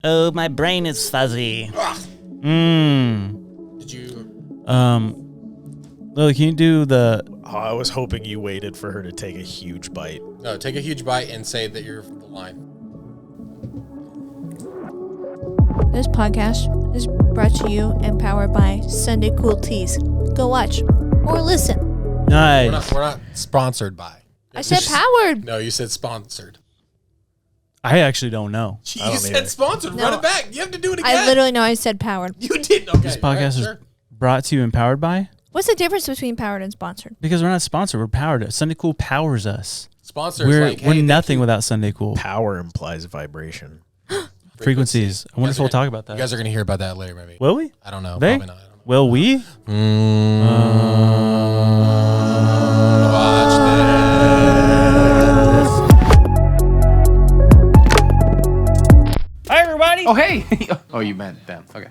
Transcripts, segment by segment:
Oh, my brain is fuzzy. Did you? Lily, can you do the... Oh, I was hoping you waited for her to take a huge bite. No, take a huge bite and say that you're from the line. This podcast is brought to you and powered by Sunday Cool Teas. Go watch or listen. Nice. We're not sponsored by. I said powered. No, you said sponsored. I actually don't know. You said sponsored. No. Run it back. You have to do it again. I literally know I said powered. You did. Okay. This podcast is brought to you and powered by? What's the difference between powered and sponsored? Because we're not sponsored. We're powered. Sunday Cool powers us. Sponsors. We're nothing without Sunday Cool. Power implies vibration. Frequencies. I wonder if we'll talk about that. You guys are going to hear about that later, maybe. Will we? I don't know. They? Probably not. I don't know. Will we? Watch this. Hi, everybody. Oh, hey. Oh, you meant them. Okay.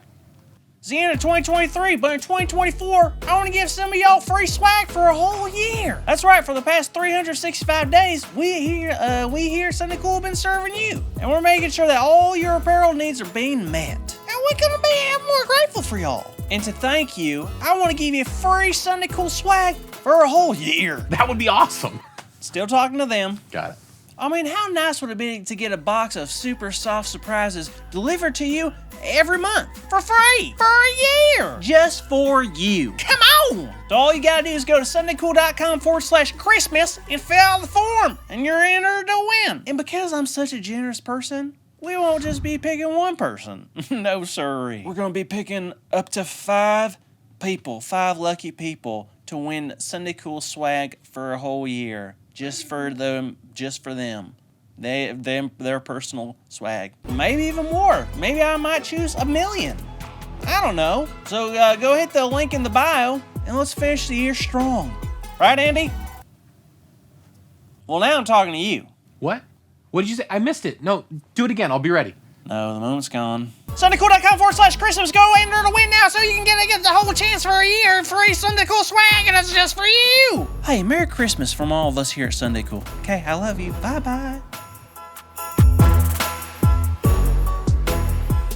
It's the end of 2023, but in 2024, I want to give some of y'all free swag for a whole year. That's right, for the past 365 days, we here Sunday Cool have been serving you. And we're making sure that all your apparel needs are being met. And we couldn't be more grateful for y'all. And to thank you, I want to give you free Sunday Cool swag for a whole year. That would be awesome. Still talking to them. Got it. I mean, how nice would it be to get a box of super soft surprises delivered to you every month for free for a year just for you? Come on! So all you gotta do is go to sundaycool.com/Christmas and fill out the form, and you're entered to win. And because I'm such a generous person, we won't just be picking one person. No, sirree. We're gonna be picking up to 5 people, 5 lucky people to win Sunday Cool swag for a whole year. Just for them. Their personal swag. Maybe even more. Maybe I might choose 1 million. I don't know. So go hit the link in the bio and let's finish the year strong. Right, Andy? Well, now I'm talking to you. What? What did you say? I missed it. No, do it again. I'll be ready. No, the moment's gone. SundayCool.com/Christmas. Go enter to win now so you can get the whole chance for a year of free Sunday Cool swag, and it's just for you. Hey, Merry Christmas from all of us here at Sunday Cool. Okay, I love you. Bye-bye.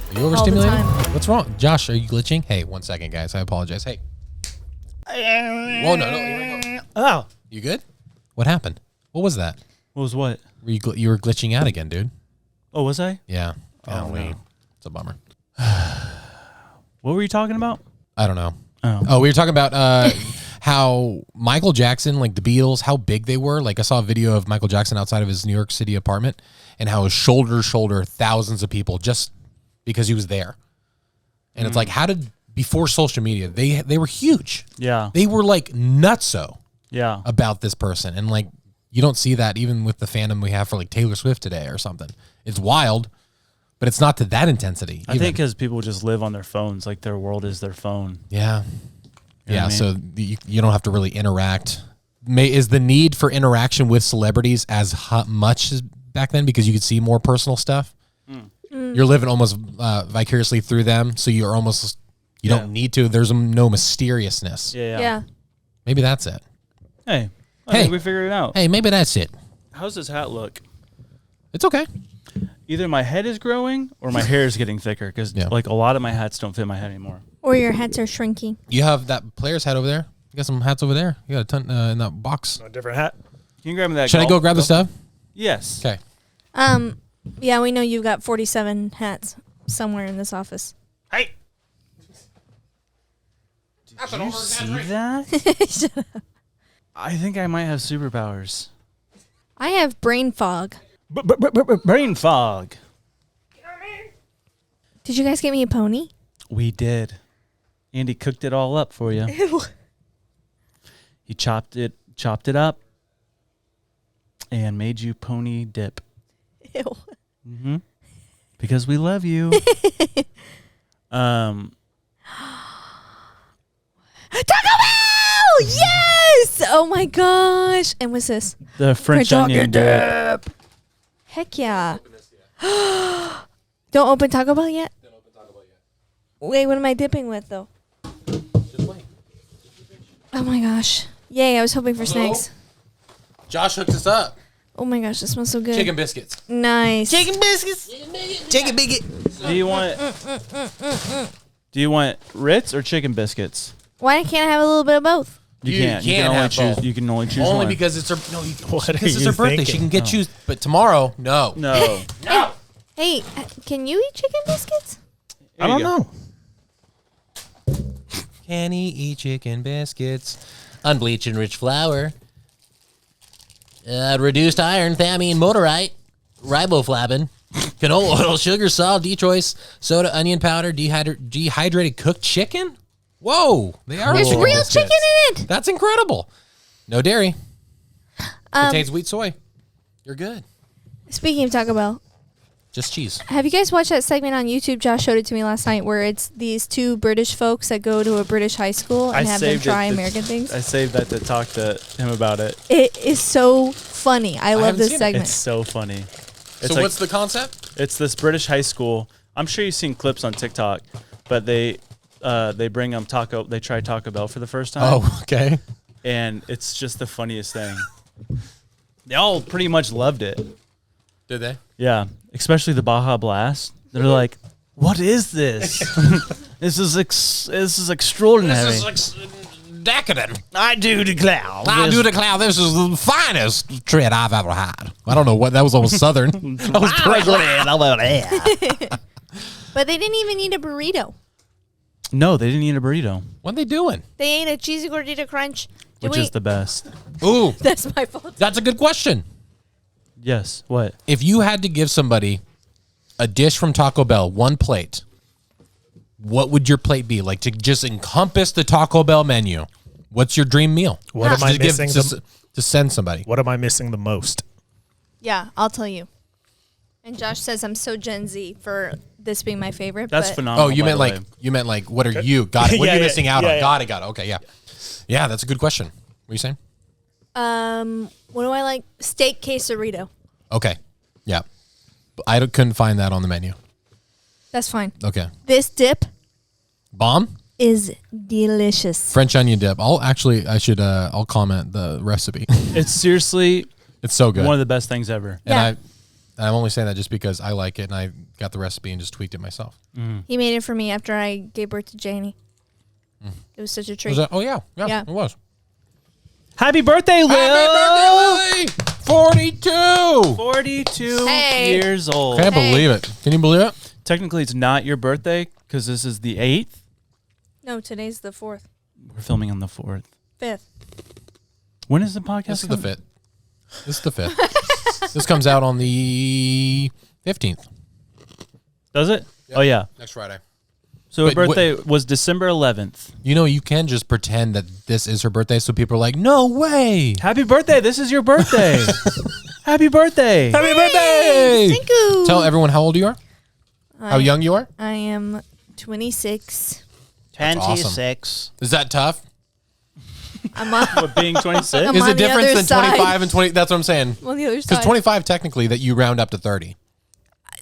Are you overstimulated? What's wrong? Josh, are you glitching? Hey, 1 second, guys. I apologize. Hey. Whoa, no. Oh. You good? What happened? What was that? What was what? You were glitching out again, dude. Oh, was I? Yeah. Oh, no. It's a bummer. What were you talking about? I don't know. Oh, We were talking about how Michael Jackson, like the Beatles, how big they were. Like I saw a video of Michael Jackson outside of his New York City apartment and how his shoulder thousands of people just because he was there. And it's like, how did, before social media, they were huge. Yeah. They were like nutso Yeah. about this person. And like, you don't see that even with the fandom we have for like Taylor Swift today or something. It's wild, but it's not to that intensity. I think because people just live on their phones, like their world is their phone. Yeah. You know what I So you don't have to really interact. Is the need for interaction with celebrities as much as back then because you could see more personal stuff? You're living almost vicariously through them, so you're almost, you don't need to. There's no mysteriousness. Yeah. Maybe that's it. Hey. I Hey. think we figured it out. Hey, maybe that's it. How's this hat look? It's okay. Either my head is growing or my hair is getting thicker because like a lot of my hats don't fit my head anymore. Or your hats are shrinking. You have that player's hat over there. You got some hats over there. You got a ton in that box. A different hat. Can you grab me that? Should I go grab the stuff? Yes. Okay. Yeah, we know you've got 47 hats somewhere in this office. Hey. Did you see that? Shut up. I think I might have superpowers. I have brain fog. Brain fog. Did you guys get me a pony? We did. Andy cooked it all up for you. Ew. He chopped it up and made you pony dip. Ew. Mm-hmm. Because we love you. Taco Bell! Yes! Oh my gosh. And what's this? The French onion dip. Heck yeah. Don't open Taco Bell yet? Don't open Taco Bell yet. Wait, what am I dipping with though? Just wait. Oh my gosh. Yay, I was hoping for snacks. Josh hooked us up. Oh my gosh, this smells so good. Chicken biscuits. Nice. Chicken biscuits. Chicken biscuit. Do you want Ritz or chicken biscuits? Why can't I have a little bit of both? You can't. You can only choose. You can only choose Only one. because it's her. No, What are because it's you her birthday. thinking? She can get choose. But tomorrow, no. No. Hey, can you eat chicken biscuits? I don't know. Can he eat chicken biscuits? Unbleached and rich flour. Reduced iron, thiamine, motorite, riboflavin, canola oil, sugar, salt, detroit, soda, onion powder, dehydrated cooked chicken. Whoa, they are There's chicken real biscuits. chicken in it. That's incredible. No dairy. Contains wheat soy. You're good. Speaking of Taco Bell, Just cheese. have you guys watched that segment on YouTube? Josh showed it to me last night, where it's these two British folks that go to a British high school and have them try American things. I saved that to talk to him about it. It is so funny. I love haven't this seen it. segment. It's so funny. It's So what's the concept? It's this British high school. I'm sure you've seen clips on TikTok, but they bring them taco. They try Taco Bell for the first time. Oh, okay. And it's just the funniest thing. They all pretty much loved it. Did they? Yeah, especially the Baja Blast. They're like, "What is this? This is extraordinary." Decadent. I do declare. I do declare this is the finest treat I've ever had. I don't know what that was. Almost southern. That was But they didn't even eat a burrito. No, they didn't eat a burrito, What are they doing? They ate a cheesy gordita crunch. which is the best. Ooh, That's my fault. that's a good question. Yes. What? If you had to give somebody a dish from Taco Bell, one plate, what would your plate be? Like to just encompass the Taco Bell menu. What's your dream meal? What am I missing? To send somebody? What am I missing the most? Yeah, I'll tell you. And Josh says I'm so Gen Z for this being my favorite. That's but phenomenal. Oh, you meant like what are you? Got it. What are you missing out on? yeah. Got it. Okay, yeah. Yeah, that's a good question. What are you saying? what do I like? Steak quesarito. Okay. Yeah. Couldn't find that on the menu. That's fine. Okay. This dip Bomb? is delicious. French onion dip. I'll comment the recipe. It's seriously It's so good. one of the best things ever. And I'm only saying that just because I like it and I got the recipe and just tweaked it myself. He made it for me after I gave birth to Janie. It was such a treat. Was that? Oh yeah, Yeah. it was. Happy birthday, Will! Happy birthday, Lily! 42. 42 Hey. years old. Can't believe it. Can you believe it? Technically, it's not your birthday because this is the 8th. No, today's the 4th. We're filming on the 4th. 5th. When is the podcast? This is the 5th. This is the 5th. This comes out on the 15th. Does it? Yep. Oh, yeah. Next Friday. So Wait, her birthday was December 11th. You know, you can just pretend that this is her birthday, so people are like, "No way! Happy birthday. This is your birthday. Happy birthday. Happy birthday!" Thank you. Tell everyone how old you are. How young you are. I am 26. 26. Is that tough? I'm on, What, being 26? I'm Is on it the different other than side. 25 and 20? That's what I'm saying. I'm on the other Because side. 25 technically that you round up to 30.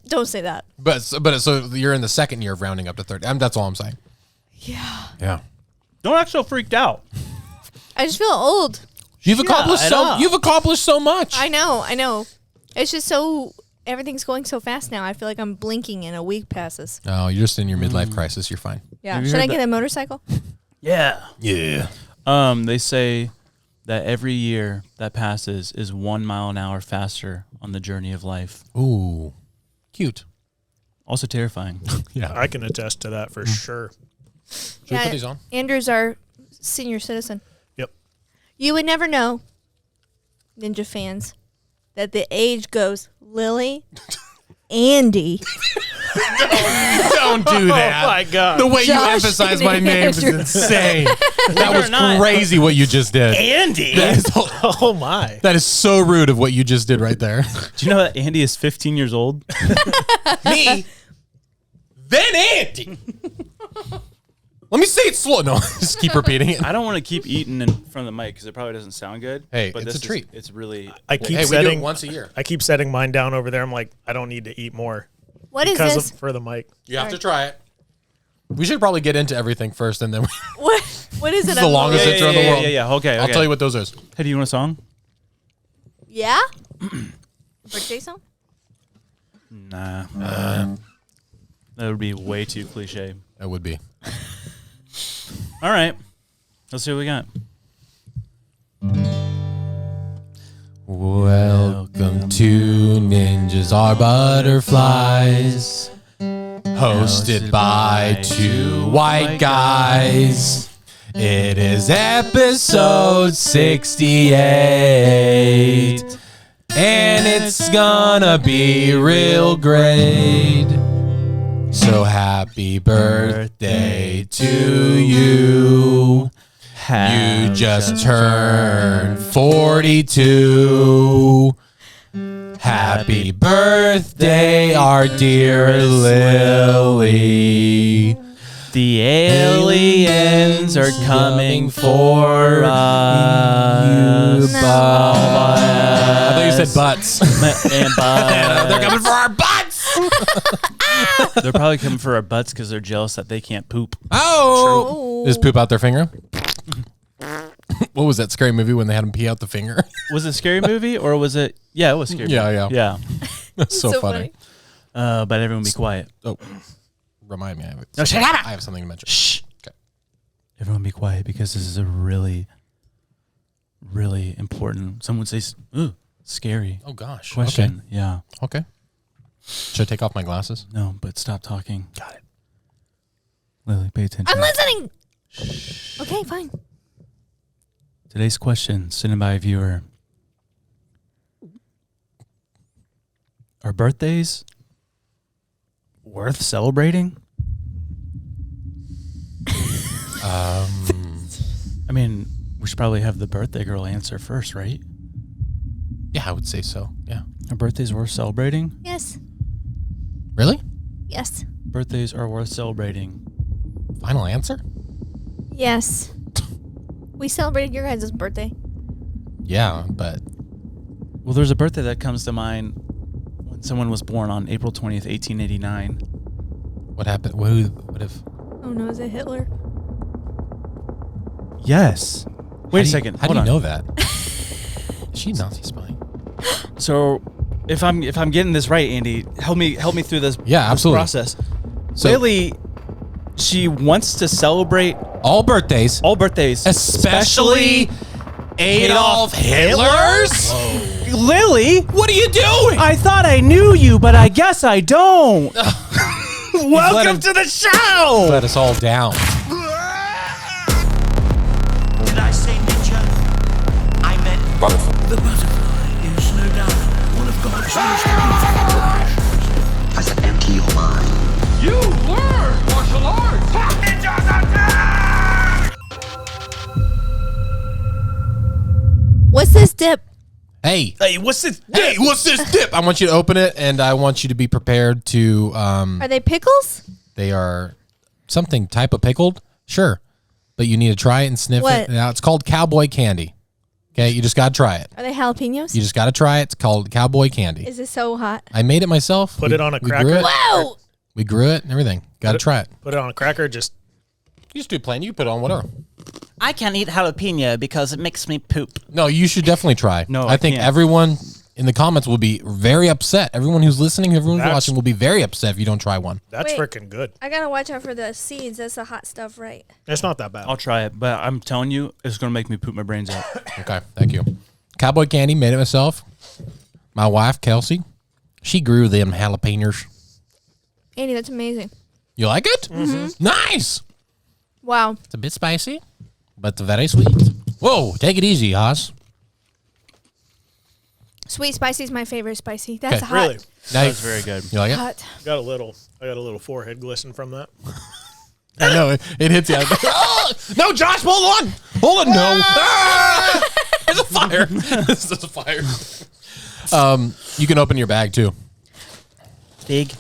Don't say that. But so you're in the second year of rounding up to 30. That's all I'm saying. Yeah. Yeah. Don't act so freaked out. I just feel old. You've accomplished I so know. you've accomplished so much. I know. It's just so, everything's going so fast now. I feel like I'm blinking and a week passes. Oh, you're just in your midlife crisis. You're fine. Yeah. Have you Should I heard get a motorcycle? Yeah. Yeah. They say that every year that passes is 1 mile an hour faster on the journey of life. Ooh. Cute. Also terrifying. Yeah. I can attest to that for sure. Should we put these on? Andrew's our senior citizen. Yep. You would never know, Ninja fans, that the age goes Lily, Andy. Don't do that. Oh my God. The way you Josh emphasize my and name is Andrew. insane. That was not. crazy what you just did. Andy. That is, Oh my. that is so rude of what you just did right there. Do you know that Andy is 15 years old? Me, then Andy. Let me say it slow. No, just keep repeating it. I don't want to keep eating in front of the mic because it probably doesn't sound good. Hey, but it's this a treat. It's really. I keep Hey, we do setting it once a year. I keep setting mine down over there. I'm like, I don't need to eat more What is because this? for the mic. You have to try it. We should probably get into everything first, and then What is it? the longest Yeah, intro in the world. Yeah. Okay. I'll tell you what those is. Hey, do you want a song? Yeah? Birthday song? Nah. That would be way too cliche. That would be. All right. Let's see what we got. Welcome to Ninjas Are Butterflies, hosted by two white guys. It is episode 68, and it's gonna be real great. So happy birthday to you. You just turned 42. Happy birthday, our dear Lily. The aliens are coming for us. I thought you said butts. And They're coming for our butts. They're probably coming for our butts because they're jealous that they can't poop. Oh. Just poop out their finger? What was that scary movie when they had him pee out the finger? Was it a scary movie or was it? Yeah, it was scary. Yeah. That's so So funny. But everyone be quiet. Oh, remind me. No, shut up. I have something to mention. Shh. Okay. Everyone be quiet because this is a really, really important. Someone says, "Ooh, scary." Oh gosh. Question. Yeah. Okay. Should I take off my glasses? No, but stop talking. Got it. Lily, pay attention. I'm listening. Okay, fine. Today's question, sent in by a viewer. Are birthdays worth celebrating? I mean, we should probably have the birthday girl answer first, right? Yeah, I would say so. Yeah. Are birthdays worth celebrating? Yes. Really? Yes. Birthdays are worth celebrating. Final answer? Yes. We celebrated your guys' birthday. Yeah, but Well, there's a birthday that comes to mind when someone was born on April 20th, 1889. what happened? What if? Oh no, is it Hitler? Yes. Wait a second. How do Hold you on. know that? Is she Nazi spying? So, if I'm getting this right, Andy, help me through this. Yeah, this absolutely. process. So- Lily, she wants to celebrate All birthdays, all birthdays, especially Adolf Hitler's. Lily, What are you doing? I thought I knew you, but I guess I don't. let Welcome him- to the show. Let us all down. Did I say ninja? I meant the butterfly is no doubt one of God's most beautiful creations. I said empty your mind. You learn martial arts. What's this dip? Hey, What's this? hey, what's this dip? I want you to open it, and I want you to be prepared to. Are they pickles? They are something type of pickled, sure, but you need to try it and sniff What? it. Now it's called cowboy candy. Okay, you just gotta try it. Are they jalapenos? You just gotta try it. It's called cowboy candy. Is it so hot? I made it myself. Put it on a We cracker. grew it. Whoa! We grew it and everything. Gotta try it. Put it on a cracker. Just You just do plain. You put it on whatever. I can't eat jalapeno because it makes me poop. No, you should definitely try. No, I I think can't. everyone in the comments will be very upset. Everyone who's listening, everyone who's That's- watching will be very upset if you don't try one. that's Wait. freaking good. I gotta watch out for the seeds. That's the hot stuff, right? It's not that bad. I'll try it, but I'm telling you, it's gonna make me poop my brains out. Okay, thank you. Cowboy candy, made it myself. My wife, Kelsey, she grew them jalapenos. Andy, that's amazing. You like it? Mm-hmm. Nice. Wow. It's a bit spicy, but very sweet. Whoa, take it easy, Haas. Sweet spicy is my favorite spicy. That's Okay. hot. Really, Now That's very good. You like it? Hot. I got a little forehead glisten from that. I know it hits you. Oh, no, Josh, hold on. Hold on, no. Ah! There's a fire. There's a fire. You can open your bag too. Big.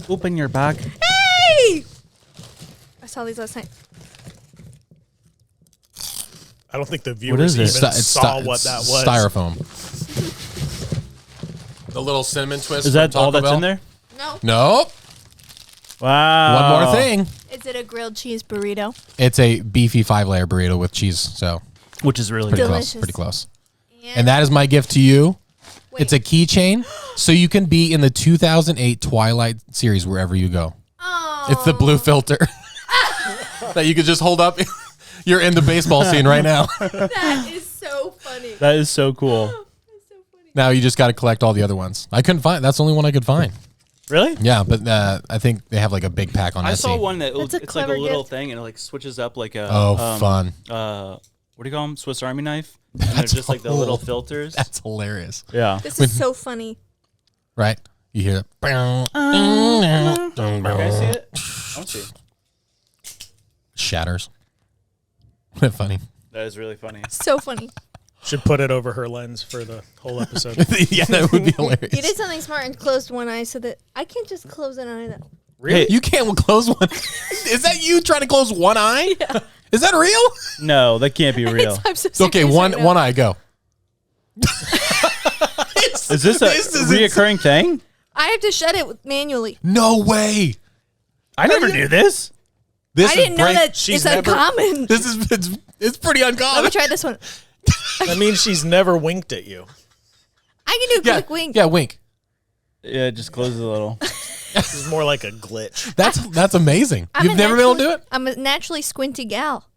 Open your bag. Hey! I saw these last night. I don't think the is viewers it? even saw what it's that was. Styrofoam. The little cinnamon twist. Is that from all Taco that's Bell? in there? No. Nope. Wow. One more thing. Is it a grilled cheese burrito? It's a beefy 5-layer burrito with cheese. So Which is really pretty good. Delicious. close. Pretty close. And that is my gift to you. Wait. It's a keychain, so you can be in the 2008 Twilight series wherever you go. It's the blue filter that you could just hold up. You're in the baseball scene right now. That is so funny. That is so cool. Now you just got to collect all the other ones. I couldn't find. That's the only one I could find. Really? Yeah, but I think they have like a big pack on I Etsy. saw one that That's a it's like a clever little gift. thing and it like switches up like a fun. what do you call them? Swiss Army knife. And they're just like the little filters. That's hilarious. Yeah. This is so funny. Right? You hear it. Can I see it? I want to see it. Shatters. Isn't it funny? That is really funny. So funny. Should put it over her lens for the whole episode. Yeah, that would be hilarious. You did something smart and closed one eye so that I can't just close an eye. Though. Really? You can't close one. Is that you trying to close one eye? Yeah. Is that real? No, that can't be real. I'm so Okay, serious one right now. one eye, go. Is this a reoccurring thing? I have to shut it manually. No way. I never knew this. This I didn't know that she's it's never- uncommon. This is it's pretty Let uncommon. me try this one. That means she's never winked at you. I can do a Yeah, quick wink. yeah, wink. Yeah, it just closes a little. This is more like a glitch. That's amazing. I'm You've a never been able to do naturally- it? I'm a naturally squinty gal.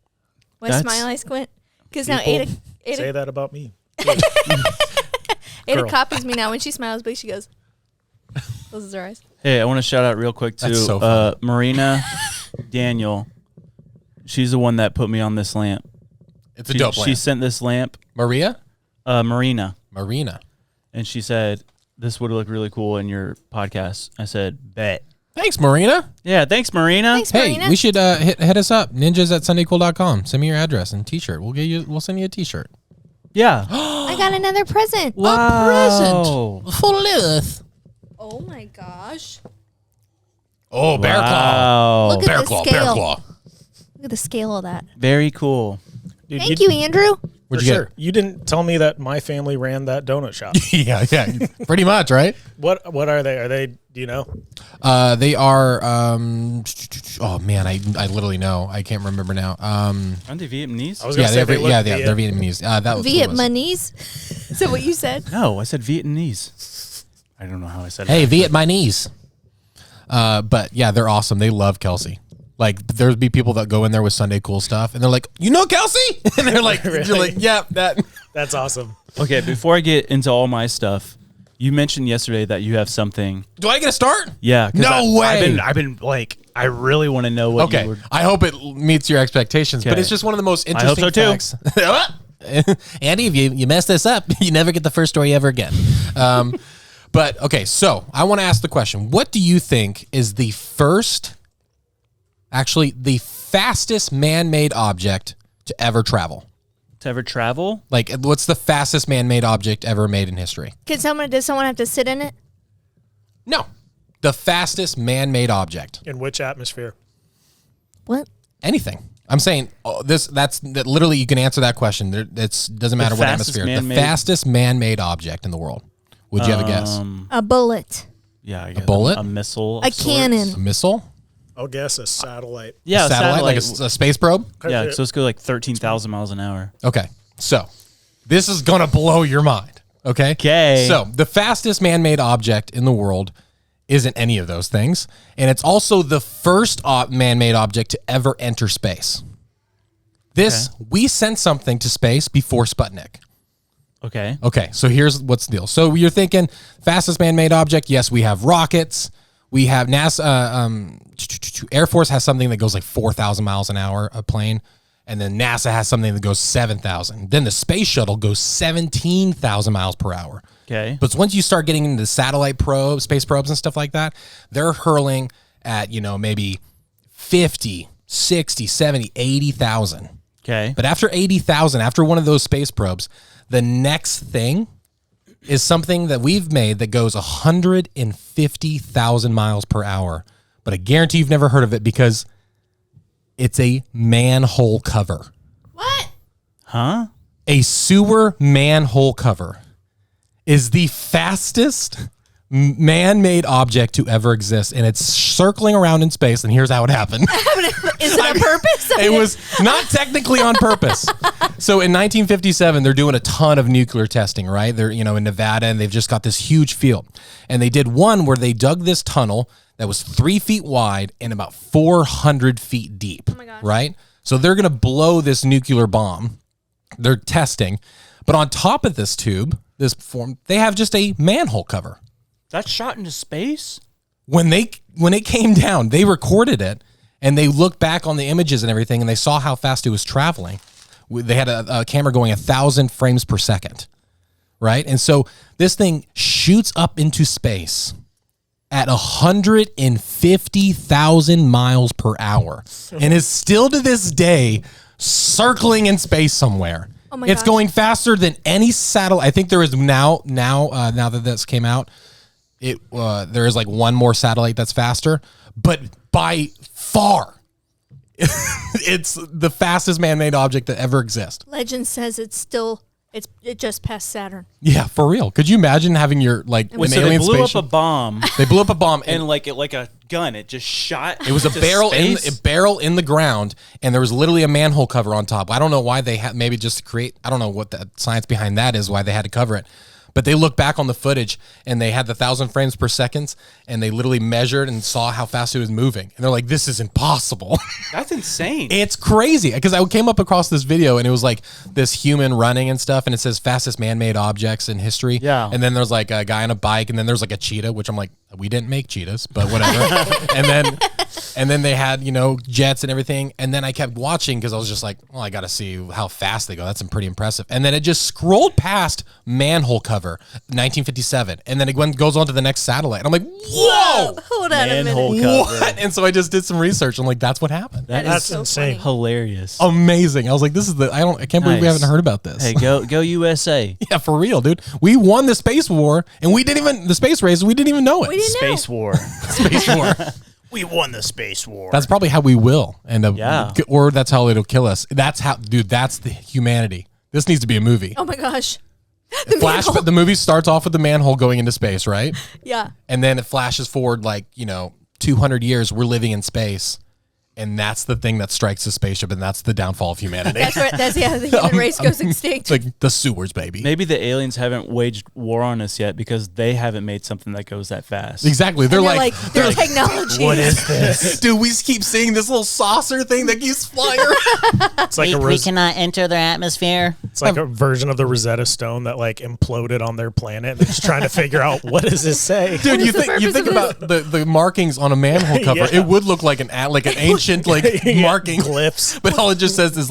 When I That's- smile, I squint. Because now People Ada say that about me. Ada Girl. copies me now. When she smiles big, she goes, closes her eyes. Hey, I want to shout out real quick to That's so funny. Marina Daniel. She's the one that put me on this lamp. It's a dope She lamp. sent this lamp, Marina? Marina, And she said, this would look really cool in your podcast. I said, bet. Thanks, Marina. Yeah, thanks, Marina. Thanks, Hey, Marina. we should hit us up. ninjas@sundaycool.com. Send me your address and t-shirt. We'll send you a t-shirt. Yeah. I got another present. Wow. For Lilith. Oh my gosh. Oh, bear claw. Wow. Look at Bear the claw, scale. bear claw. Look at the scale of that. Very cool. Dude, Thank you, Andrew. For What'd you sure. You didn't tell me that my family ran that donut shop. Yeah, pretty much, right? What are they? Are they, do you know? They are, oh man, I literally know. I can't remember now. Aren't they Vietnamese? I was going to say they look they're Vietnamese. That was Vietnamese. Is that what you said? No, I said Vietnamese. I don't know how I said Hey, it. Vietnamese. But yeah, they're awesome. They love Kelsey. Like there'd be people that go in there with Sunday Cool stuff, and they're like, "You know Kelsey?" And they're like, Really? "You're like, yeah, that." That's awesome. Okay, before I get into all my stuff, you mentioned yesterday that you have something. Do I get a start? Yeah. 'cause No way. I've been like, I really want to know what Okay, you were. I hope it meets your expectations, but Okay. it's just one of the most I hope interesting so, facts. Andy, if you mess this up, you never get the first story ever again. But okay, so I want to ask the question: what do you think is the fastest man-made object to ever travel? To ever travel? Like, what's the fastest man-made object ever made in history? Does someone have to sit in it? No, the fastest man-made object. In which atmosphere? What? Anything. I'm saying that literally you can answer that question. It doesn't matter what fastest atmosphere. man-made- The fastest man-made object in the world. Would you have a guess? A bullet. Yeah, I guess. bullet? A missile. A of sorts. cannon. A missile? I'll guess a satellite. Yeah, A satellite? Like a space probe? Yeah, so let's go like 13,000 miles an hour. Okay. So this is going to blow your mind. Okay. Okay. So the fastest man-made object in the world isn't any of those things. And it's also the first man-made object to ever enter space. We sent something to space before Sputnik. Okay. Okay, so here's what's the deal. So you're thinking fastest man-made object. Yes, we have rockets. We have NASA. Air Force has something that goes like 4,000 miles an hour, a plane. And then NASA has something that goes 7,000. Then the space shuttle goes 17,000 miles per hour. Okay. But once you start getting into satellite probes, space probes and stuff like that, they're hurling at, maybe 50, 60, 70, 80,000. Okay. But after 80,000, after one of those space probes, the next thing is something that we've made that goes 150,000 miles per hour. But I guarantee you've never heard of it because it's a manhole cover. What? Huh? A sewer manhole cover is the fastest man-made object to ever exist, and it's circling around in space, and here's how it happened. Is it on purpose? It was not technically on purpose. So in 1957, they're doing a ton of nuclear testing, right? They're, in Nevada, and they've just got this huge field. And they did one where they dug this tunnel that was 3 feet wide and about 400 feet deep. my gosh. Right? So they're going to blow this nuclear bomb. They're testing. But on top of this tube, this form, they have just a manhole cover. That's shot into space? When it came down, they recorded it and they looked back on the images and everything and they saw how fast it was traveling. They had a camera going 1,000 frames per second, right? And so this thing shoots up into space at 150,000 miles per hour and is still to this day circling in space somewhere. Oh my It's gosh. going faster than any satellite. I think there is now that this came out, there is like one more satellite that's faster, but by far, it's the fastest man-made object that ever exists. Legend says it just passed Saturn. Yeah, for real. Could you imagine having your an So they alien blew up spaceship? a bomb They blew up a bomb and like a gun. It just shot. it was a into barrel space. in the ground, and there was literally a manhole cover on top. I don't know why they had maybe just to create. I don't know what the science behind that is. Why they had to cover it. But they looked back on the footage and they had the 1,000 frames per second and they literally measured and saw how fast it was moving. And they're like, this is impossible. That's insane. It's crazy because I came up across this video and it was like this human running and stuff. And it says fastest man-made objects in history. Yeah. And then there's like a guy on a bike and then there's like a cheetah, which I'm like, we didn't make cheetahs, but whatever. and then they had, jets and everything. And then I kept watching because I was just like, well, I got to see how fast they go. That's pretty impressive. And then it just scrolled past manhole cover, 1957. And then it goes on to the next satellite. And I'm like, whoa! Hold on a Manhole minute. cover. What? And so I just did some research. I'm like, that's what happened. That's so insane. funny. Hilarious. Amazing. I was like, I can't believe we Nice. haven't heard about this. Hey, go USA. Yeah, for real, dude. We won the space war and the space race, we didn't even know it. We didn't know. Space war. Space war. We won the space war. That's probably how we will end up. Yeah. Or that's how it'll kill us. That's the humanity. This needs to be a movie. Oh my gosh. Flash, manhole. the movie starts off with the manhole going into space, right? Yeah. And then it flashes forward 200 years. We're living in space. And that's the thing that strikes the spaceship, and that's the downfall of humanity. The human race goes extinct. It's like the sewers, baby. Maybe the aliens haven't waged war on us yet because they haven't made something that goes that fast. Exactly. They're And like, their technology. What is this? dude, we keep seeing this little saucer thing that keeps flying around. It's like We cannot enter their atmosphere. it's like a version of the Rosetta Stone that imploded on their planet. They're just trying to figure out what does this say. Dude, is you the think purpose about the markings on a manhole cover. Yeah. It would look like an ancient marking, Glyphs. but all it just says is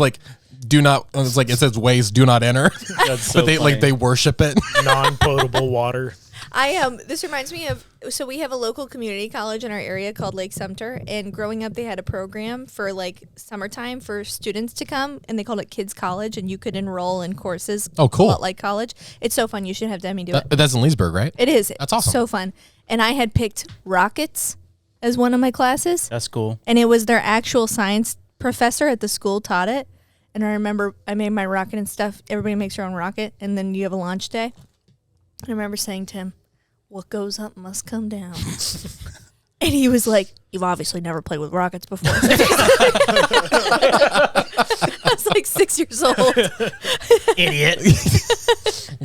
do not. It's like it says ways do not enter. That's so but they funny. they worship it. Non-potable water. This reminds me of, so we have a local community college in our area called Lake Sumter, and growing up they had a program for summertime for students to come, and they called it Kids College, and you could enroll in courses. Oh, cool. A lot like college. It's so fun. You should have Demi do it. But that's in Leesburg, right? It is. That's awesome. So fun. And I had picked rockets as one of my classes, That's cool. and it was their actual science professor at the school taught it. And I remember I made my rocket and stuff. Everybody makes their own rocket, and then you have a launch day. I remember saying to him, "What goes up must come down." And he was like, "You've obviously never played with rockets before." I was like 6 years old. Idiot.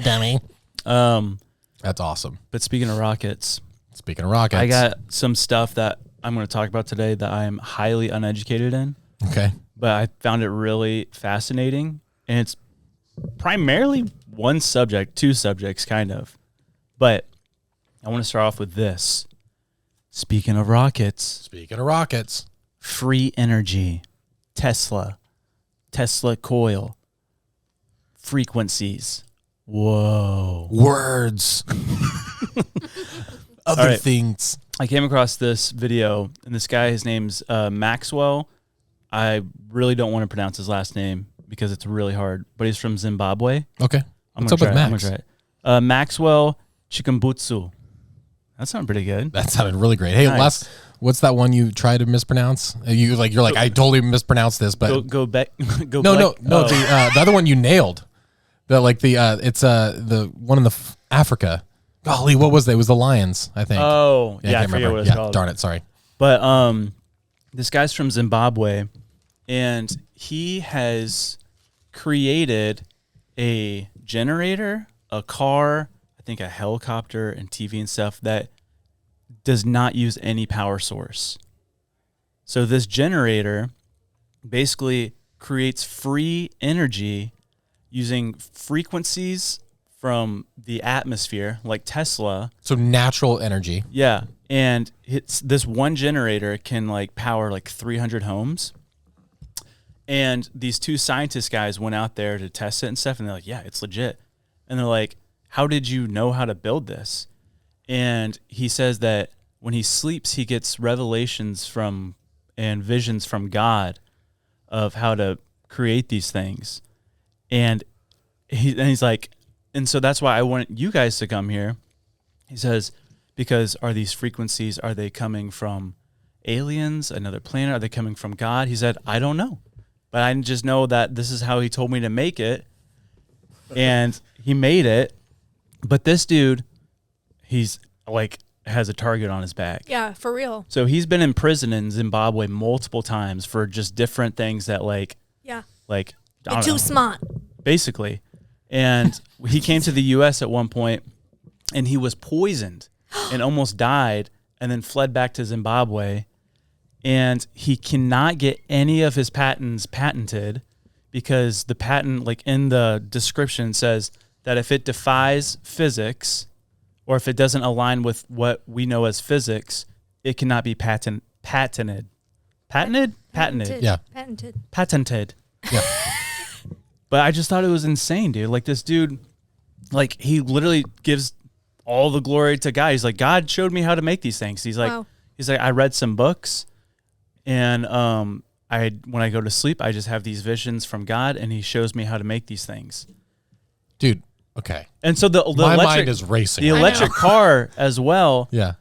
Dummy. That's awesome. But speaking of rockets, Speaking of rockets, I got some stuff that I'm going to talk about today that I'm highly uneducated in, okay. but I found it really fascinating. And it's primarily two subjects, kind of. But I want to start off with this. Speaking of rockets, free energy, Tesla coil, frequencies. Whoa. Words, other All right. things. I came across this video, and this guy, his name's Maxwell. I really don't want to pronounce his last name because it's really hard, but he's from Zimbabwe. Okay. I'm What's up gonna with try it. I'm Max? gonna try it. Maxwell Chikumbutsu. That sounded pretty good. That sounded really great. Hey, Nice. what's that one you try to mispronounce? You're like I totally mispronounced this, but Go back. Go no. Oh. The other one you nailed. It's the one in Africa. Golly, what was that? It was the Lions, I think. Oh, yeah, I can't forget remember. what it's called. Darn it, sorry. But this guy's from Zimbabwe, and he has created a generator, a car, I think a helicopter, and TV and stuff that does not use any power source. So this generator basically creates free energy using frequencies from the atmosphere, like Tesla. So natural energy. Yeah. And it's this one generator can like power like 300 homes. And these two scientist guys went out there to test it and stuff. And they're like, yeah, it's legit. And they're like, how did you know how to build this? And he says that when he sleeps, he gets revelations from and visions from God of how to create these things. And he's like, and so that's why I want you guys to come here. He says, because are these frequencies, are they coming from aliens, another planet? Are they coming from God? He said, I don't know. But I just know that this is how he told me to make it. And he made it. But this dude, he's like, has a target on his back. Yeah, for real. So he's been in prison in Zimbabwe multiple times for just different things that like, Yeah. like, I You're don't too know, smart. basically. And he came to the U.S. at one point, and he was poisoned and almost died, and then fled back to Zimbabwe. And he cannot get any of his patents patented because the patent, like in the description, says that if it defies physics or if it doesn't align with what we know as physics, it cannot be patented. Patented? Yeah. Patented. Yeah. But I just thought it was insane, dude. Like this dude, like he literally gives all the glory to God. He's like, God showed me how to make these things. He's like, Wow. I read some books, and when I go to sleep, I just have these visions from God, and He shows me how to make these things. Dude, okay. And so the My electric, mind is racing. the right electric car as well. now. Yeah.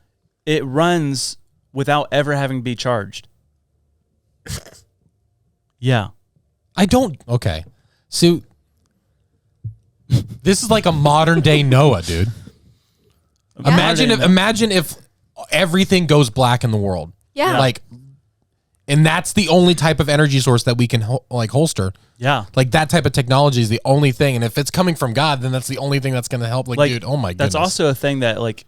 It runs without ever having to be charged. Yeah. I don't. Okay. So this is like a modern day Noah, dude. Imagine if everything goes black in the world. Yeah. Like, and that's the only type of energy source that we can holster. Yeah. Like that type of technology is the only thing. And if it's coming from God, then that's the only thing that's going to help. Like, dude, oh my goodness. That's also a thing that like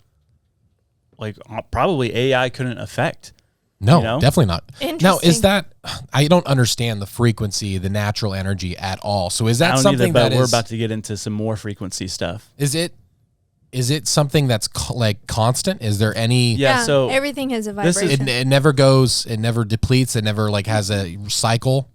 probably AI couldn't affect. No, you know? definitely not. Now, is Interesting. that, I don't understand the frequency, the natural energy at all. So is I that don't something either, but that we're is, about to get into some more frequency stuff. is it something that's like constant? Is there any, Yeah, so everything has a this is- vibration. it never goes, it never depletes, it never like has a cycle?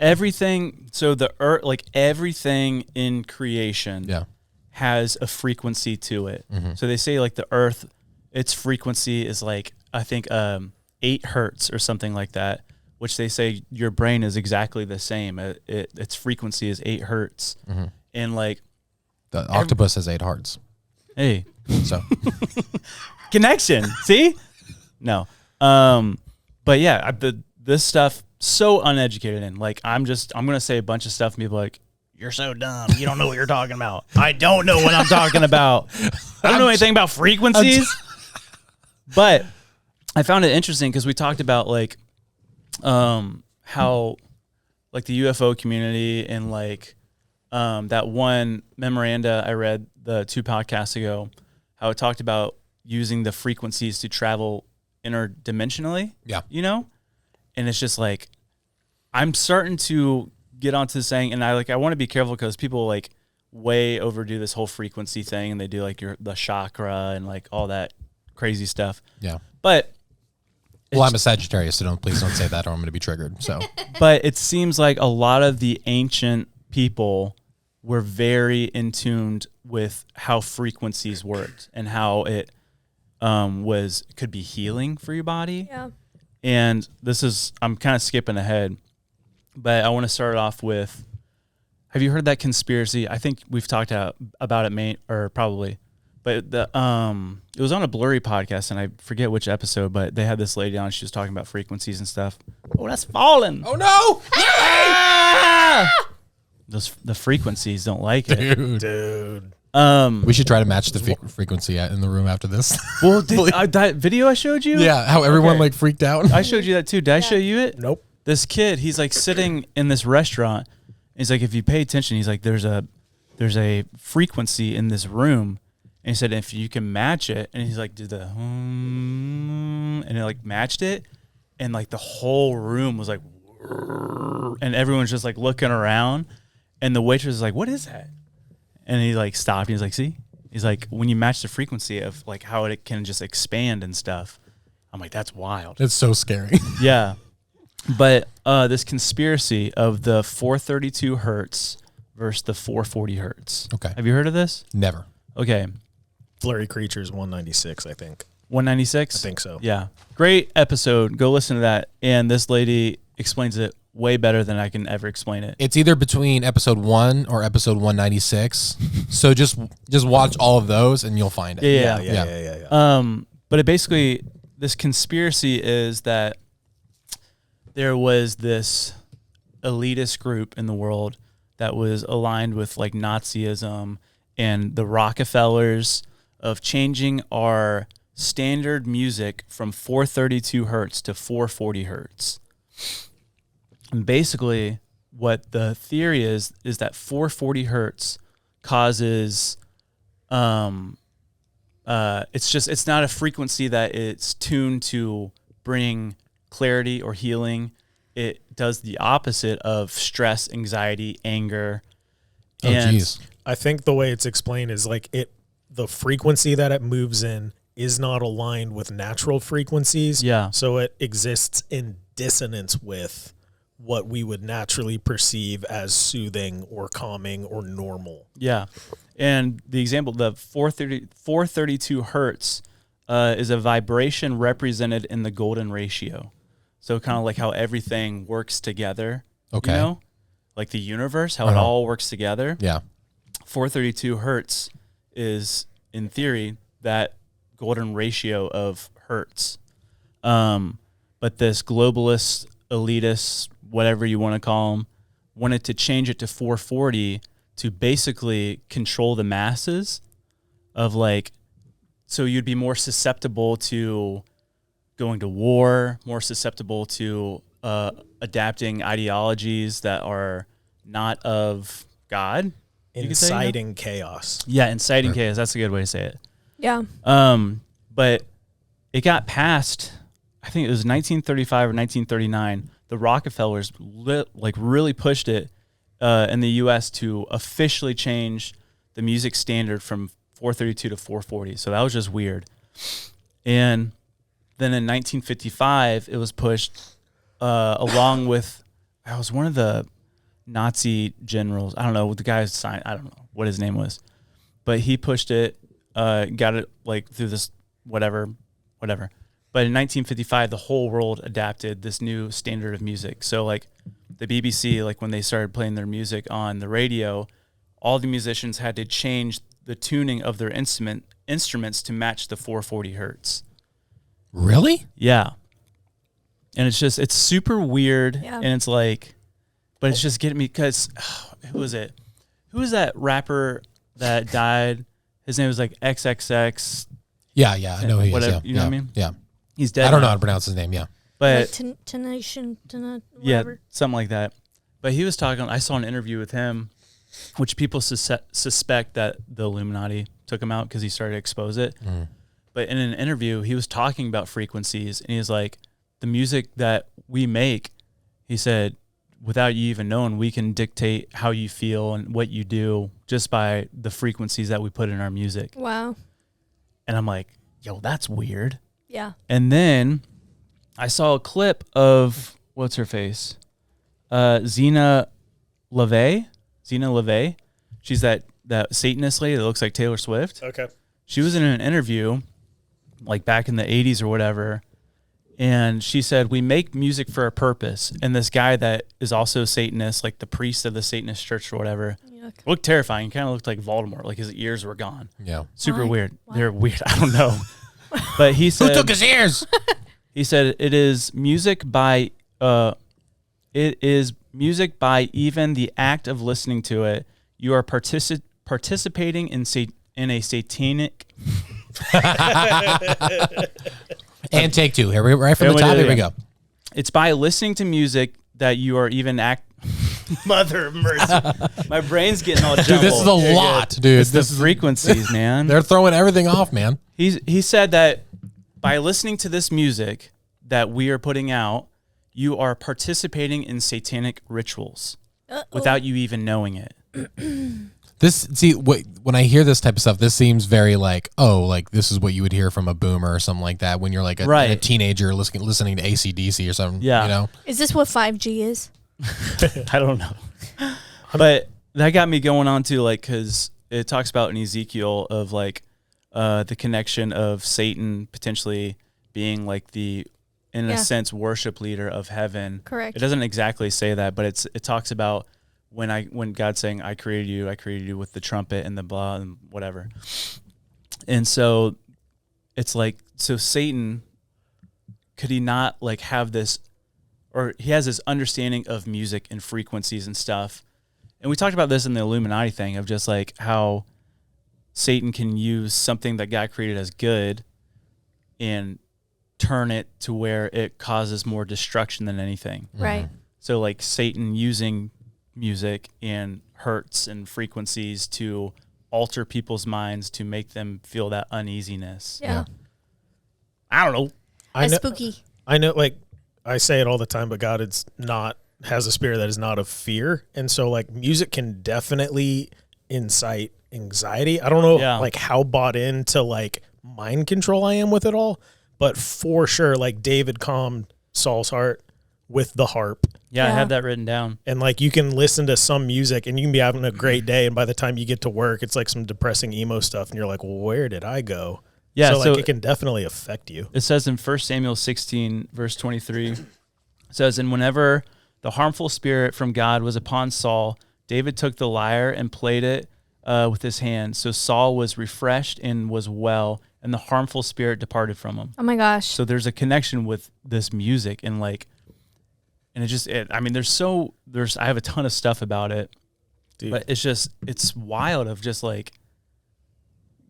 everything, so the earth, like everything in creation Yeah. has a frequency to it. Mm-hmm. So they say like the earth, its frequency is like, I think 8 hertz or something like that, which they say your brain is exactly the same. Its frequency is 8 hertz. Mm-hmm. And like, The octopus has 8 hearts. hey, So connection. See? No. But yeah, this stuff so uneducated in. Like I'm gonna say a bunch of stuff and people are like, you're so dumb. You don't know what you're talking about. I don't know what I'm talking about. I don't know anything about frequencies. But I found it interesting because we talked about like how like the UFO community and like that one memoranda I read the 2 podcasts ago, how it talked about using the frequencies to travel interdimensionally. Yeah. You know? And it's just like, I'm starting to get onto saying, and I want to be careful because people like way overdo this whole frequency thing and they do like the chakra and like all that crazy stuff. yeah. But Well, I'm a Sagittarius, so please don't say that or I'm going to be triggered. So but it seems like a lot of the ancient people were very in tuned with how frequencies worked and how it could be healing for your body. Yeah. And I'm kind of skipping ahead, but I want to start off with, have you heard that conspiracy? I think we've talked about it, probably, but it was on a Blurry podcast, and I forget which episode, but they had this lady on. She was talking about frequencies and stuff. Oh, that's falling. oh no. The frequencies don't like it. Dude. We should try to match the frequency in the room after this. Well, that video I showed you? Yeah, how everyone Okay. like freaked out. I showed you that too. Did I show you it? Nope. This kid, he's like sitting in this restaurant. He's like, if you pay attention, he's like, there's a frequency in this room, And he said, if you can match it, and he's like, did the and it like matched it, and like the whole room was like, and everyone's just like looking around, and the waitress is like, what is that? And he like stopped. And he's like, see, he's like, when you match the frequency of like how it can just expand and stuff. I'm like, that's wild. It's so scary. Yeah. But this conspiracy of the 432 hertz versus the 440 hertz. Okay. Have you heard of this? Never. Okay. Blurry Creatures 196, I think. 196? I think so. Yeah. Great episode. Go listen to that. And this lady explains it way better than I can ever explain it. It's either between episode 1 or episode 196. So just watch all of those and you'll find it. Yeah. But it basically, this conspiracy is that there was this elitist group in the world that was aligned with like Nazism and the Rockefellers of changing our standard music from 432 hertz to 440 hertz. And basically what the theory is that 440 hertz causes it's not a frequency that it's tuned to bring clarity or healing. It does the opposite of stress, anxiety, anger. Oh, geez. I think the way it's explained is like the frequency that it moves in is not aligned with natural frequencies. Yeah. So it exists in dissonance with what we would naturally perceive as soothing or calming or normal. Yeah. And the example, the 432 hertz is a vibration represented in the golden ratio. So kind of like how everything works together. Okay. You know? Like the universe, how it all works together. Yeah. 432 hertz is, in theory, that golden ratio of hertz. But this globalist, elitist, whatever you want to call them, wanted to change it to 440 to basically control the masses of like, so you'd be more susceptible to going to war, more susceptible to adapting ideologies that are not of God. Inciting chaos. Yeah, inciting chaos. That's a good way to say it. Yeah. But it got passed, I think it was 1935 or 1939. The Rockefellers really pushed it in the U.S. to officially change the music standard from 432 to 440. So that was just weird. And then in 1955, it was pushed along with, I was one of the Nazi generals. I don't know what the guy's sign. I don't know what his name was, but he pushed it, got it like through this whatever. But in 1955, the whole world adapted this new standard of music. So like the BBC, like when they started playing their music on the radio, all the musicians had to change the tuning of their instruments to match the 440 hertz. Really? Yeah. And it's super weird. Yeah. And it's like, but it's just getting me because who was it? Who was that rapper that died? His name was like XXX. Yeah, I know who he is. Whatever, Yeah, you know what I mean? Yeah. He's dead. I don't know now. how to pronounce his name, yeah. But Tenation, yeah, something like that. But he was talking, I saw an interview with him, which people suspect that the Illuminati took him out because he started to expose it. Mm. But in an interview, he was talking about frequencies, and he was like, the music that we make, he said, without you even knowing, we can dictate how you feel and what you do just by the frequencies that we put in our music. Wow. And I'm like, yo, that's weird. Yeah. And then I saw a clip of, what's her face? Zena LaVey. She's that Satanist lady that looks like Taylor Swift. Okay. She was in an interview like back in the 80s or whatever. And she said, we make music for a purpose. And this guy that is also Satanist, like the priest of the Satanist church or whatever, looked terrifying. He kind of looked like Voldemort, like his ears were gone. Yeah. Super Why? weird. Why? They're weird. I don't know. But he said, Who took his ears? He said, it is music by even the act of listening to it. You are participating in a satanic. And take two. Here we right from the top. Here we go. It's by listening to music that you are even Mother of mercy. My brain's getting all jumbled. Dude, this is a lot, dude. It's the frequencies, man. They're throwing everything off, man. He said that by listening to this music that we are putting out, you are participating in satanic rituals without you even knowing it. When I hear this type of stuff, this seems very like, like this is what you would hear from a boomer or something like that when you're like a teenager listening to AC/DC or something. Yeah. You know? Is this what 5G is? I don't know. But that got me going on to like, because it talks about in Ezekiel of like the connection of Satan potentially being like the, in a sense, worship leader of heaven. Correct. It doesn't exactly say that, but it talks about when God's saying, I created you with the trumpet and the blah and whatever. And so it's like, so Satan, could he not like have this, or he has this understanding of music and frequencies and stuff. And we talked about this in the Illuminati thing of just like how Satan can use something that God created as good and turn it to where it causes more destruction than anything. Right. So like Satan using music and hertz and frequencies to alter people's minds to make them feel that uneasiness. Yeah. I don't know. That's spooky. I know, like, I say it all the time, but God has a spirit that is not of fear. And so, like, music can definitely incite anxiety. I don't know, like, how bought into, like, mind control I am with it all, but for sure, like, David calmed Saul's heart with the harp. Yeah, I have that written down. And, like, you can listen to some music and you can be having a great day, and by the time you get to work, it's like some depressing emo stuff, and you're like, well, where did I go? Yeah, so, like, it can definitely affect you. It says in 1 Samuel 16, verse 23, it says, and whenever the harmful spirit from God was upon Saul, David took the lyre and played it with his hand. So Saul was refreshed and was well, and the harmful spirit departed from him. Oh my gosh. So there's a connection with this music, and like, and I have a ton of stuff about it, dude. But it's wild of just like,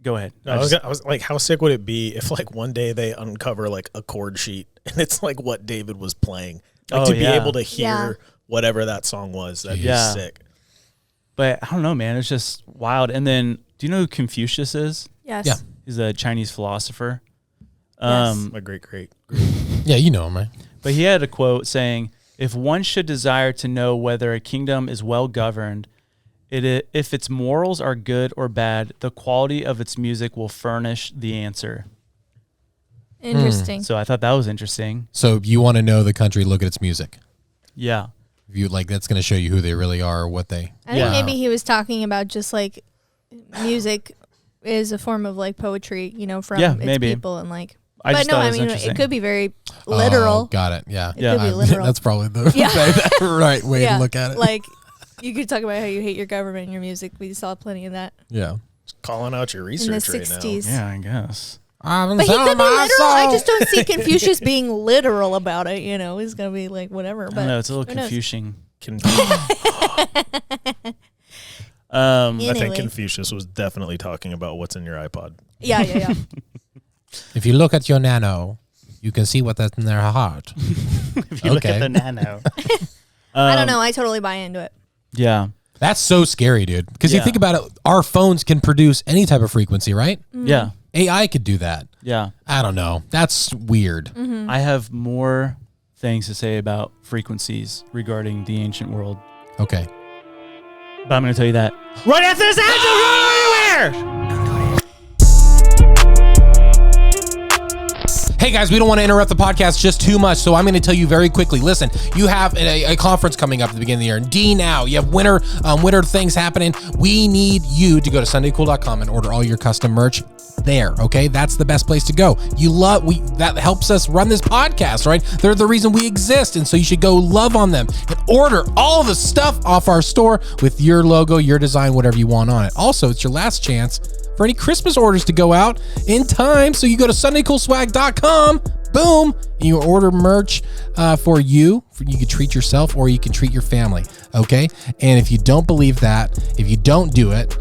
go ahead. No, I was like, how sick would it be if like one day they uncover like a chord sheet and it's like what David was playing, like to be able to hear whatever that song was. That'd be sick. But I don't know, man. It's just wild. And then, do you know who Confucius is? Yes. Yeah. He's a Chinese philosopher. My great. Yeah, you know him, right? But he had a quote saying, if one should desire to know whether a kingdom is well governed, if its morals are good or bad, the quality of its music will furnish the answer. Interesting. So I thought that was interesting. So you want to know the country, look at its music. Yeah. If you like, that's going to show you who they really are or what they. I think maybe he was talking about just like music is a form of like poetry, you know, from its people and like. But no, I mean, it could be very literal. Oh, got it. Yeah. It could be literal. That's probably the right way to look at it. Like, you could talk about how you hate your government and your music. We saw plenty of that. Yeah. Just calling out your research in the 60s. Yeah, I guess. But he could be literal. I just don't see Confucius being literal about it. You know, he's going to be like, whatever. But I know, it's a little confusing. I think Confucius was definitely talking about what's in your iPod. Yeah. If you look at your nano, you can see what's in their heart. If you look at the nano. I don't know. I totally buy into it. Yeah. That's so scary, dude. Because you think about it, our phones can produce any type of frequency, right? Mm-hmm. Yeah. AI could do that. Yeah. I don't know. That's weird. Mm-hmm. I have more things to say about frequencies regarding the ancient world. Okay. But I'm going to tell you that right after this ad. Don't go anywhere! Hey guys, we don't want to interrupt the podcast just too much, so I'm going to tell you very quickly. Listen, you have a conference coming up at the beginning of the year, and D-Now, you have winter things happening. We need you to go to sundaycool.com and order all your custom merch there, okay? That's the best place to go. That helps us run this podcast, right? They're the reason we exist, and so you should go love on them and order all the stuff off our store with your logo, your design, whatever you want on it. Also, it's your last chance for any Christmas orders to go out in time. So you go to SundayCoolSwag.com, boom, and you order merch for you. You can treat yourself or you can treat your family, okay? And if you don't believe that, if you don't do it,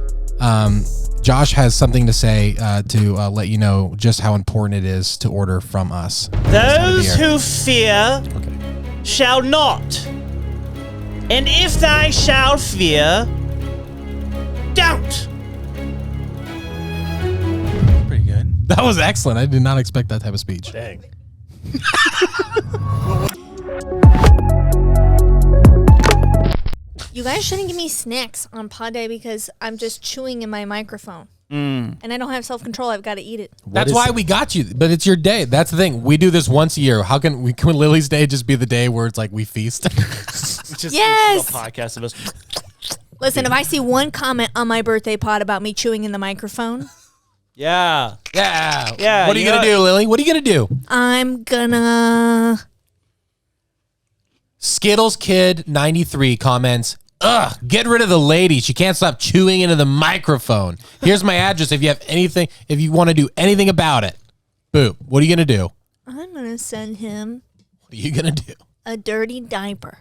Josh has something to say to let you know just how important it is to order from us. Those who fear shall not And if thou shalt fear, don't. Pretty good. That was excellent. I did not expect that type of speech. Dang. You guys shouldn't give me snacks on pod day because I'm just chewing in my microphone. And I don't have self-control. I've got to eat it. That's why we got you, but it's your day. That's the thing. We do this once a year. How can Lily's day just be the day where it's like we feast? Yes. A podcast of us. Listen, if I see one comment on my birthday pod about me chewing in the microphone, Yeah. Yeah. What are you going to do, Lily? What are you going to do? I'm gonna... Skittles Kid 93 comments, ugh, get rid of the lady. She can't stop chewing into the microphone. Here's my address if you want to do anything about it. Boop. What are you going to do? I'm gonna send him What are you going to do? a dirty diaper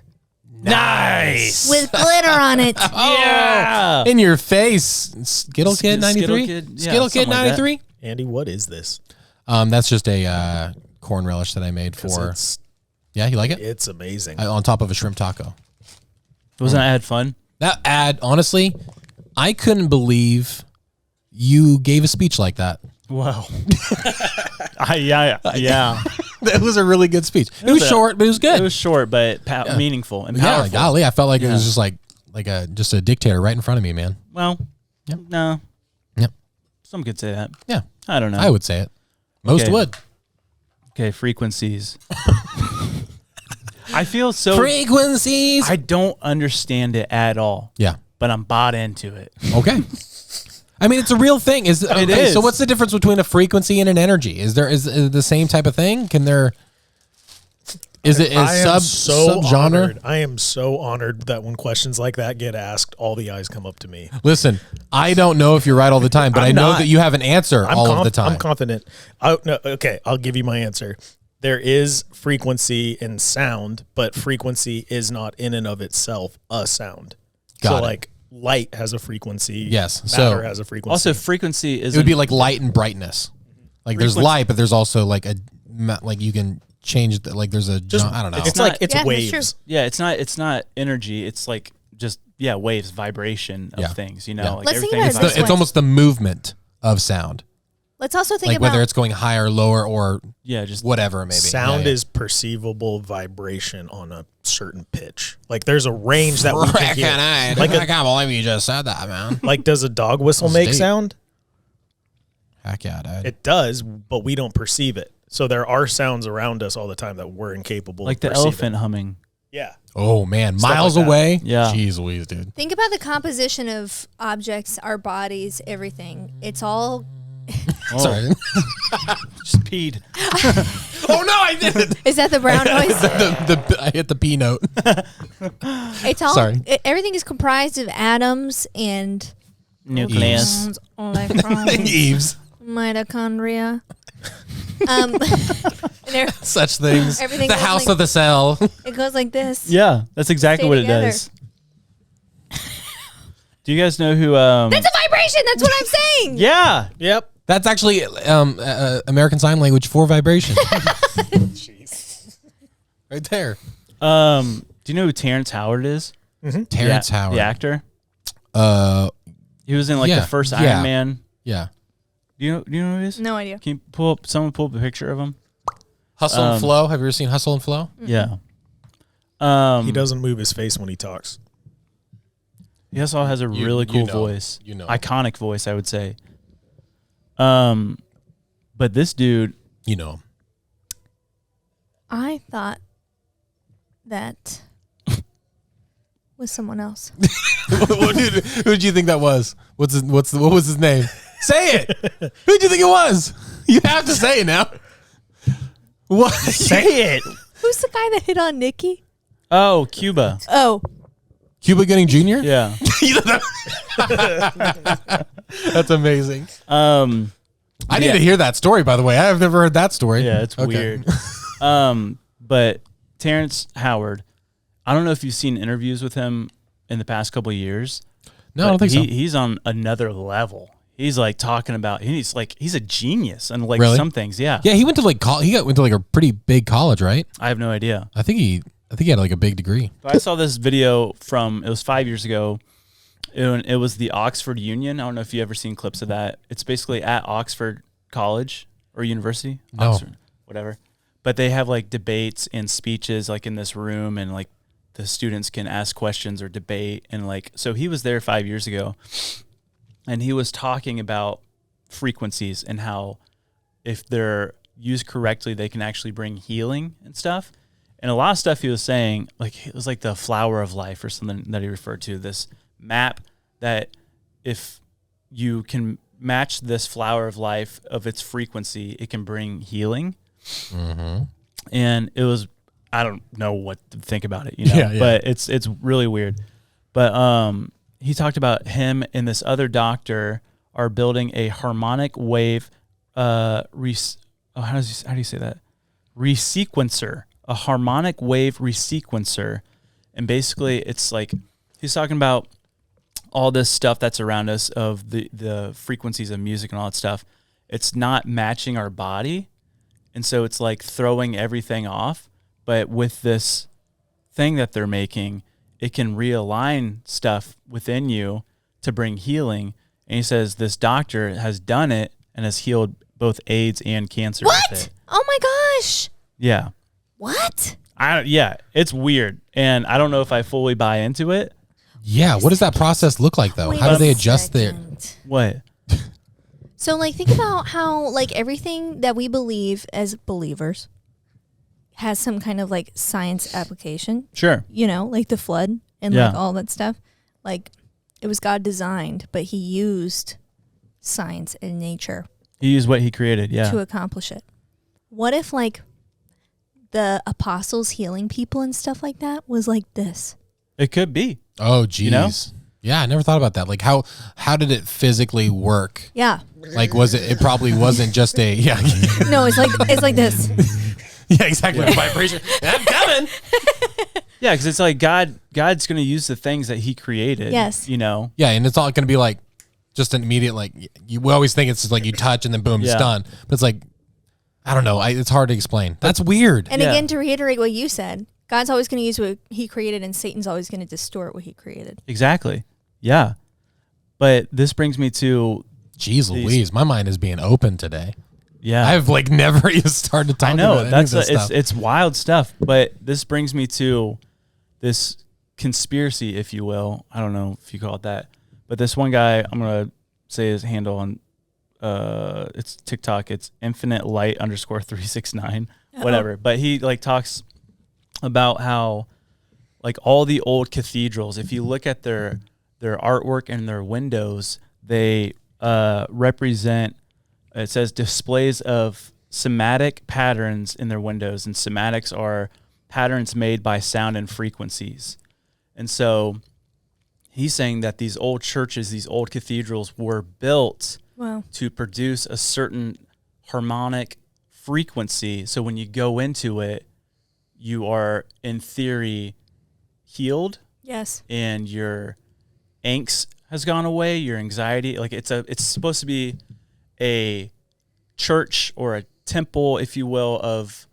Nice. with glitter on it. Yeah. In your face. Skittle Kid 93? Skittle Kid, yeah, Skittle Kid something like that. 93? Andy, what is this? That's just a corn relish that I made 'Cause for... Yeah, you like it? It's amazing. On top of a shrimp taco. Wasn't that ad fun? That ad, honestly, I couldn't believe you gave a speech like that. Wow. Yeah. That was a really good speech. It was short, but it was good. It was short, but meaningful and powerful. Yeah, golly, I felt like it was just like just a dictator right in front of me, man. Well, no. Yep. Some could say that. Yeah, I don't know. I would say it. Most Okay. would. Okay, frequencies. I feel so... Frequencies. I don't understand it at all. Yeah. But I'm bought into it. Okay. I mean, it's a real thing. It is. So what's the difference between a frequency and an energy? Is it the same type of thing? Can there... Is it subgenre? Honored. I am so honored that when questions like that get asked, all the eyes come up to me. Listen, I don't know if you're right all the time, but I know that you have an answer all of the time. I'm confident. Okay, I'll give you my answer. There is frequency in sound, but frequency is not in and of itself a sound. Got it. Like light has a frequency. Yes. Matter has a frequency. Also, frequency is... It would be like light and brightness. Like there's light, but there's also like you can change there's a I don't know. It's not- like it's Yeah, that's waves. true. Yeah, it's not energy. It's like just waves, vibration of things. You know, Yeah. like Let's think everything about it is this It's way. almost the movement of sound. Let's also think Like about whether it's going higher, lower, or just whatever it may be. Sound Yeah, is perceivable vibration on a certain pitch. Like there's a range that we can hear. Like I can't believe you just said that, man. Like does a dog whistle That's make deep. sound? Heck yeah, dude. It does, but we don't perceive it. So there are sounds around us all the time that we're incapable like of the perceiving. elephant humming. Yeah. Oh man, Stuff miles like that. away. Yeah. Jeez Louise, dude. Think about the composition of objects, our bodies, everything. It's all... Sorry. Just peed. Oh no, I didn't. Is that the brown noise? I hit the P note. It's all... Sorry. Everything is comprised of atoms and... Nucleus. Electrons, Eves. mitochondria. And Such things. Everything The goes house like- of the cell. it goes like this. Yeah, that's exactly Stay what together. it does. Do you guys know who? That's a vibration. That's what I'm saying. Yeah. Yep. That's actually American Sign Language for vibration. Right there. Do you know who Terrence Howard is? Terrence Howard. the actor. He was in like yeah, the first yeah. Iron Man. Yeah. Do you know who it is? No idea. Can you pull up a picture of him? Hustle and Flow. Have you ever seen Hustle and Flow? Yeah. He doesn't move his face when he talks. He also has a really cool know. voice. You know. Iconic voice, I would say. But this dude, You know him. I thought that was someone else. Who did you think that was? What was his name? Say it. Who did you think it was? You have to say it now. What? say it. Who's the guy that hit on Nikki? Oh, Cuba. Oh, Cuba Gooding Jr.? Yeah. That's amazing. I need yeah. to hear that story, by the way. I've never heard that story. Yeah, it's Okay. weird. But Terrence Howard, I don't know if you've seen interviews with him in the past couple of years. No, I don't think so. He's on another level. He's like talking about he's a genius and like Really? some things. Yeah. Yeah, he went to like went to like a pretty big college, right? I have no idea. I think he I think he had like a big degree. But I saw this video it was 5 years ago. It was the Oxford Union. I don't know if you ever seen clips of that. It's basically at Oxford College or University. No. Oxford, whatever. But they have like debates and speeches like in this room, and like the students can ask questions or debate. And like, so he was there 5 years ago, and he was talking about frequencies and how if they're used correctly, they can actually bring healing and stuff. And a lot of stuff he was saying, like it was like the flower of life or something that he referred to, this map that if you can match this flower of life of its frequency, it can bring healing. Mm-hmm. And it was, I don't know what to think about it, you know, but it's really weird. But he talked about him and this other doctor are building a harmonic wave, how do you say that? Resequencer, a harmonic wave resequencer. And basically it's like, he's talking about all this stuff that's around us of the frequencies of music and all that stuff. It's not matching our body. And so it's like throwing everything off. But with this thing that they're making, it can realign stuff within you to bring healing. And he says this doctor has done it and has healed both AIDS and cancer. What? With it. Oh my gosh. Yeah. What? Yeah, it's weird. And I don't know if I fully buy into it. Yeah, what does that process look like though? How do they adjust their What? So like think about how like everything that we believe as believers has some kind of like science application. Sure. You know, like the flood and like all that stuff. Like it was God designed, but he used science and nature. He used what he created, to accomplish it. What if like the apostles healing people and stuff like that was like this? It could be. Oh, geez. You know? Yeah, I never thought about that. Like how did it physically work? Yeah. Like was it probably wasn't just a No, it's like this. Yeah, exactly. Vibration. I'm coming. Yeah, because it's like God's going to use the things that he created. Yes. You know? Yeah, and it's not going to be like just an immediate, like, we always think it's just like you touch and then boom, it's done. But it's like, I don't know. It's hard to explain. That's weird. And again, to reiterate what you said, God's always going to use what he created and Satan's always going to distort what he created. Exactly. Yeah. But this brings me to... Jeez Louise, my mind is being open today. Yeah. I've like never even started talking about any of this stuff. It's wild stuff. But this brings me to this conspiracy, if you will. I don't know if you call it that. But this one guy, I'm going to say his handle on it's TikTok. It's infinitelight_369, whatever. But he like talks about how like all the old cathedrals, if you look at their artwork and their windows, they represent, it says displays of somatic patterns in their windows, and somatics are patterns made by sound and frequencies. And so he's saying that these old churches, these old cathedrals were built to produce a certain harmonic frequency. So when you go into it, you are in theory healed. Yes. And your angst has gone away, your anxiety. Like it's supposed to be a church or a temple, if you will, of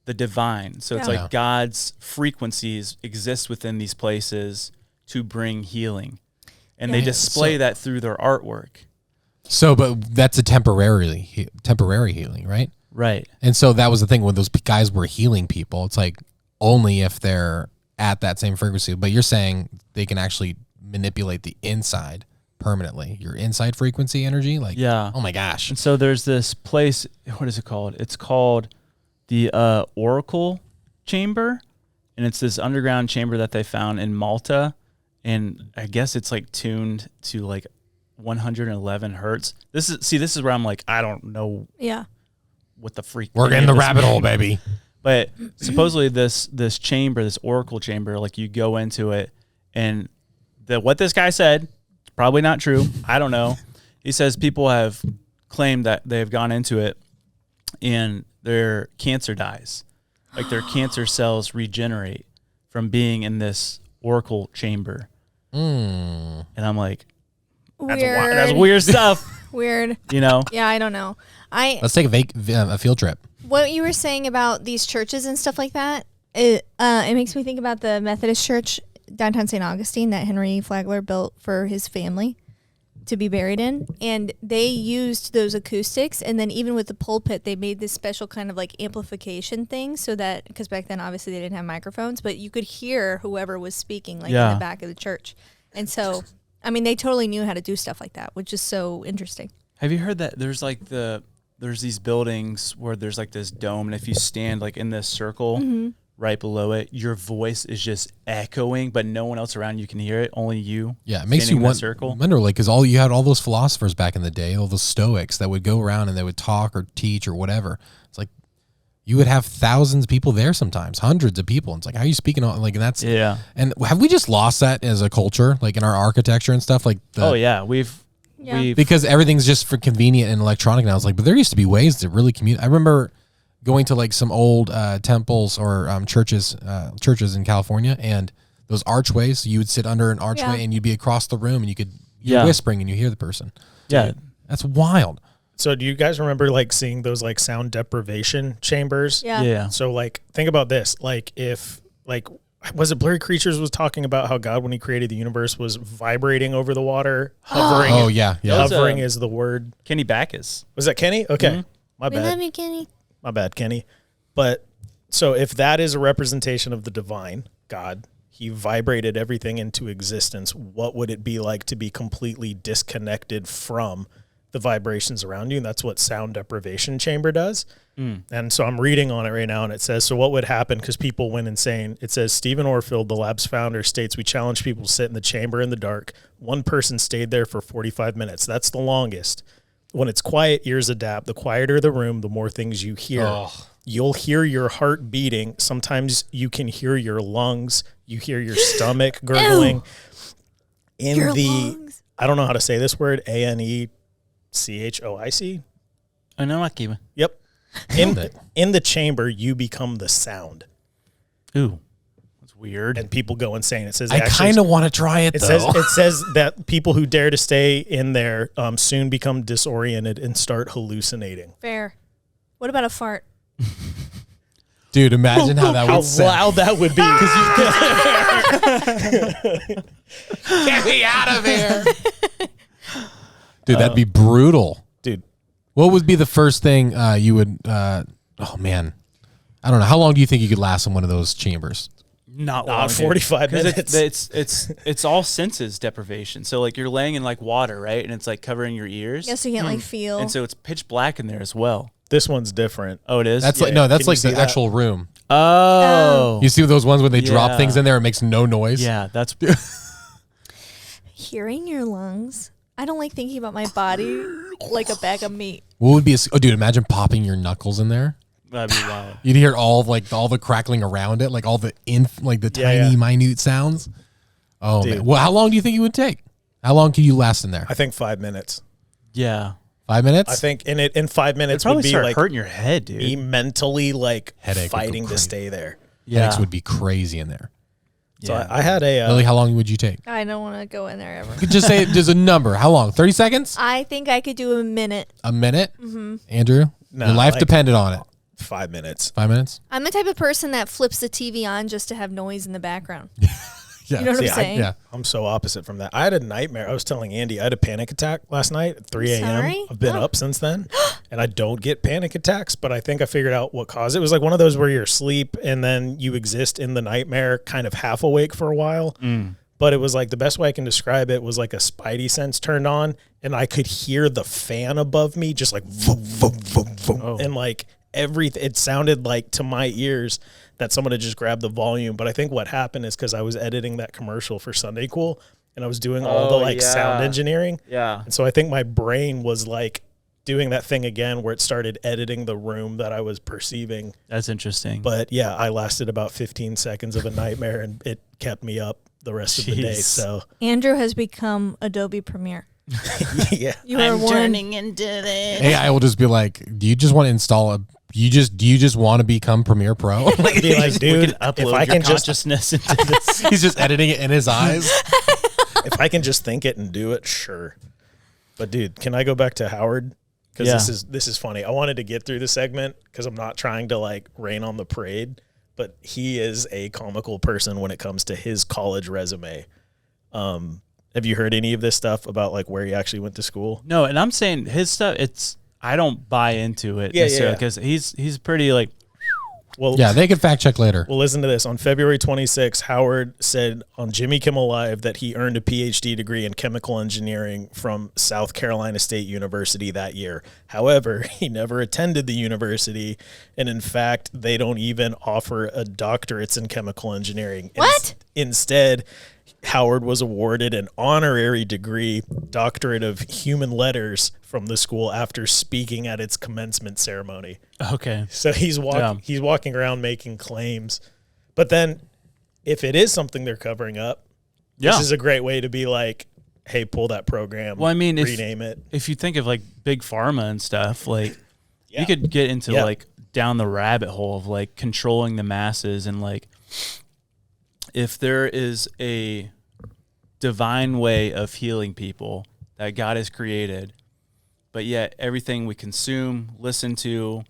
the divine. So it's like God's frequencies exist within these places to bring healing. And they display that through their artwork. So, but that's a temporary healing, right? Right. And so that was the thing when those guys were healing people. It's like only if they're at that same frequency. But you're saying they can actually manipulate the inside permanently, your inside frequency energy. Like, oh my gosh. And so there's this place. What is it called? It's called the Oracle Chamber, and it's this underground chamber that they found in Malta. And I guess it's like tuned to like 111 hertz. This is where I'm like, I don't know. Yeah. What the freak? We're in the rabbit hole, baby. But supposedly this chamber, this Oracle Chamber, like you go into it, and what this guy said, probably not true. I don't know. He says people have claimed that they've gone into it and their cancer dies. Like their cancer cells regenerate from being in this Oracle Chamber. And I'm like, that's weird stuff. Weird. You know? Yeah, I don't know. Let's take a field trip. What you were saying about these churches and stuff like that, It makes me think about the Methodist Church downtown St. Augustine that Henry Flagler built for his family to be buried in, and they used those acoustics, and then even with the pulpit they made this special kind of like amplification thing, so that, because back then obviously they didn't have microphones, but you could hear whoever was speaking like in the back of the church. And so I mean, they totally knew how to do stuff like that, which is so interesting. Have you heard that there's like there's these buildings where there's like this dome, and if you stand like in this circle right below it, your voice is just echoing, but no one else around you can hear it. Only you. Yeah, it makes you wonder, like, because you had all those philosophers back in the day, all those Stoics that would go around and they would talk or teach or whatever. It's like you would have thousands of people there, sometimes hundreds of people. And it's like, how are you speaking on? Like, and that's And have we just lost that as a culture, like in our architecture and stuff? Like, we've because everything's just for convenient and electronic now. It's like, but there used to be ways to really communicate. I remember going to like some old temples or churches in California, and those archways, you would sit under an archway and you'd be across the room, and you're whispering and you hear the person. Yeah. That's wild. So do you guys remember like seeing those like sound deprivation chambers? Yeah. So like think about this. Like if like was it Blurry Creatures was talking about how God, when he created the universe, was vibrating over the water, hovering. Oh yeah. Hovering is the word. Kenny Backus. Was that Kenny? Okay. My bad. We love you, Kenny. My bad, Kenny. But so if that is a representation of the divine, God, he vibrated everything into existence, what would it be like to be completely disconnected from the vibrations around you? And that's what sound deprivation chamber does. And so I'm reading on it right now, and it says, so what would happen, because people went insane. It says, Stephen Orfield, the lab's founder, states, we challenge people to sit in the chamber in the dark. One person stayed there for 45 minutes. That's the longest. When it's quiet, ears adapt. The quieter the room, the more things you hear. You'll hear your heart beating. Sometimes you can hear your lungs. You hear your stomach gurgling. Your lungs. I don't know how to say this word, Anechoic. Anechoic. Yep. In the chamber, you become the sound. Ooh, that's weird. And people go insane. It says I kind of want to try it. It says that people who dare to stay in there soon become disoriented and start hallucinating. Fair. What about a fart? Dude, imagine how that would sound. How loud that would be. Get me out of here. Dude, that'd be brutal. Dude. What would be the first thing you would oh man. I don't know. How long do you think you could last in one of those chambers? Not 45 minutes. It's all senses deprivation. So like you're laying in like water, right? And it's like covering your ears. Yeah, so you can't like feel. And so it's pitch black in there as well. This one's different. Oh, it is? That's like that's like the actual room. Oh. You see those ones when they drop things in there, it makes no noise? Yeah, that's hearing your lungs. I don't like thinking about my body like a bag of meat. What would be dude, imagine popping your knuckles in there. That'd be wild. You'd hear all the crackling around it, like all the tiny minute sounds. Oh man. Well, how long do you think it would take? How long can you last in there? I think 5 minutes. Yeah. 5 minutes? I think in 5 minutes would be like hurting your head, dude. Be mentally like headache fighting to stay there. Headaches would be crazy in there. So I had a Lily, how long would you take? I don't want to go in there ever. You could just say there's a number. How long? 30 seconds? I think I could do a minute. A minute? Mm-hmm. Andrew? Your life depended on it. 5 minutes. 5 minutes? I'm the type of person that flips the TV on just to have noise in the background. Yeah. You know what I'm saying? I'm so opposite from that. I had a nightmare. I was telling Andy, I had a panic attack last night at 3 a.m. I've been up since then, and I don't get panic attacks, but I think I figured out what caused it. It was like one of those where you're asleep and then you exist in the nightmare kind of half awake for a while. But it was like the best way I can describe it was like a spidey sense turned on, and I could hear the fan above me just like vroom, vroom, vroom, vroom. And like everything. It sounded like to my ears that someone had just grabbed the volume. But I think what happened is because I was editing that commercial for Sunday Cool, and I was doing all the sound engineering. Yeah. And so I think my brain was like doing that thing again where it started editing the room that I was perceiving. That's interesting. But yeah, I lasted about 15 seconds of a nightmare, and it kept me up the rest of the day. So Andrew has become Adobe Premiere. Yeah. You are turning into this. AI will just be like, do you just want to install do you just want to become Premiere Pro? Be like, dude, if I can consciousness into this. He's just editing it in his eyes. If I can just think it and do it, sure. But dude, can I go back to Howard? Because this is funny. I wanted to get through the segment because I'm not trying to like rain on the parade. but he is a comical person when it comes to his college resume. Have you heard any of this stuff about like where he actually went to school? No, and I'm saying his stuff. I don't buy into it necessarily because he's pretty like. Well, yeah, they could fact check later. Well, listen to this. On February 26, Howard said on Jimmy Kimmel Live that he earned a PhD degree in chemical engineering from South Carolina State University that year. However, he never attended the university, and in fact, they don't even offer a doctorates in chemical engineering. What? Instead, Howard was awarded an honorary degree, Doctorate of Human Letters, from the school after speaking at its commencement ceremony. Okay. So he's walking around making claims. But then if it is something they're covering up, this is a great way to be like, hey, pull that program, well, I mean, rename it. If you think of like big pharma and stuff, like you could get into like down the rabbit hole of like controlling the masses, and like if there is a divine way of healing people that God has created, but yet everything we consume, listen to,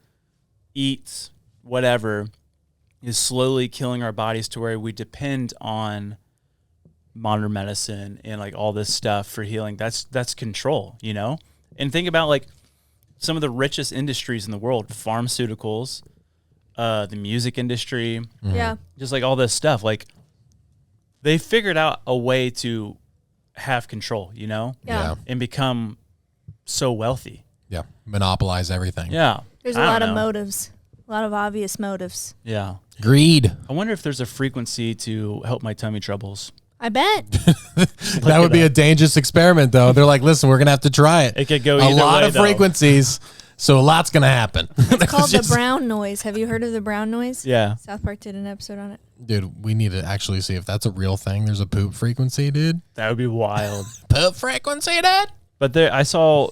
eat, whatever, is slowly killing our bodies to where we depend on modern medicine and like all this stuff for healing. That's control, you know? And think about like some of the richest industries in the world, pharmaceuticals, the music industry, just like all this stuff. Like they figured out a way to have control, you know? Yeah. And become so wealthy. Yeah. Monopolize everything. Yeah. There's a lot of motives, a lot of obvious motives. Yeah. Greed. I wonder if there's a frequency to help my tummy troubles. I bet. That would be a dangerous experiment, though. They're like, listen, we're going to have to try it. It could go a either lot way, of though. frequencies, so a lot's going to happen. It's called the brown noise. Have you heard of the brown noise? Yeah. South Park did an episode on it. Dude, we need to actually see if that's a real thing. There's a poop frequency, dude. That would be wild. Poop frequency, dude? But there, I saw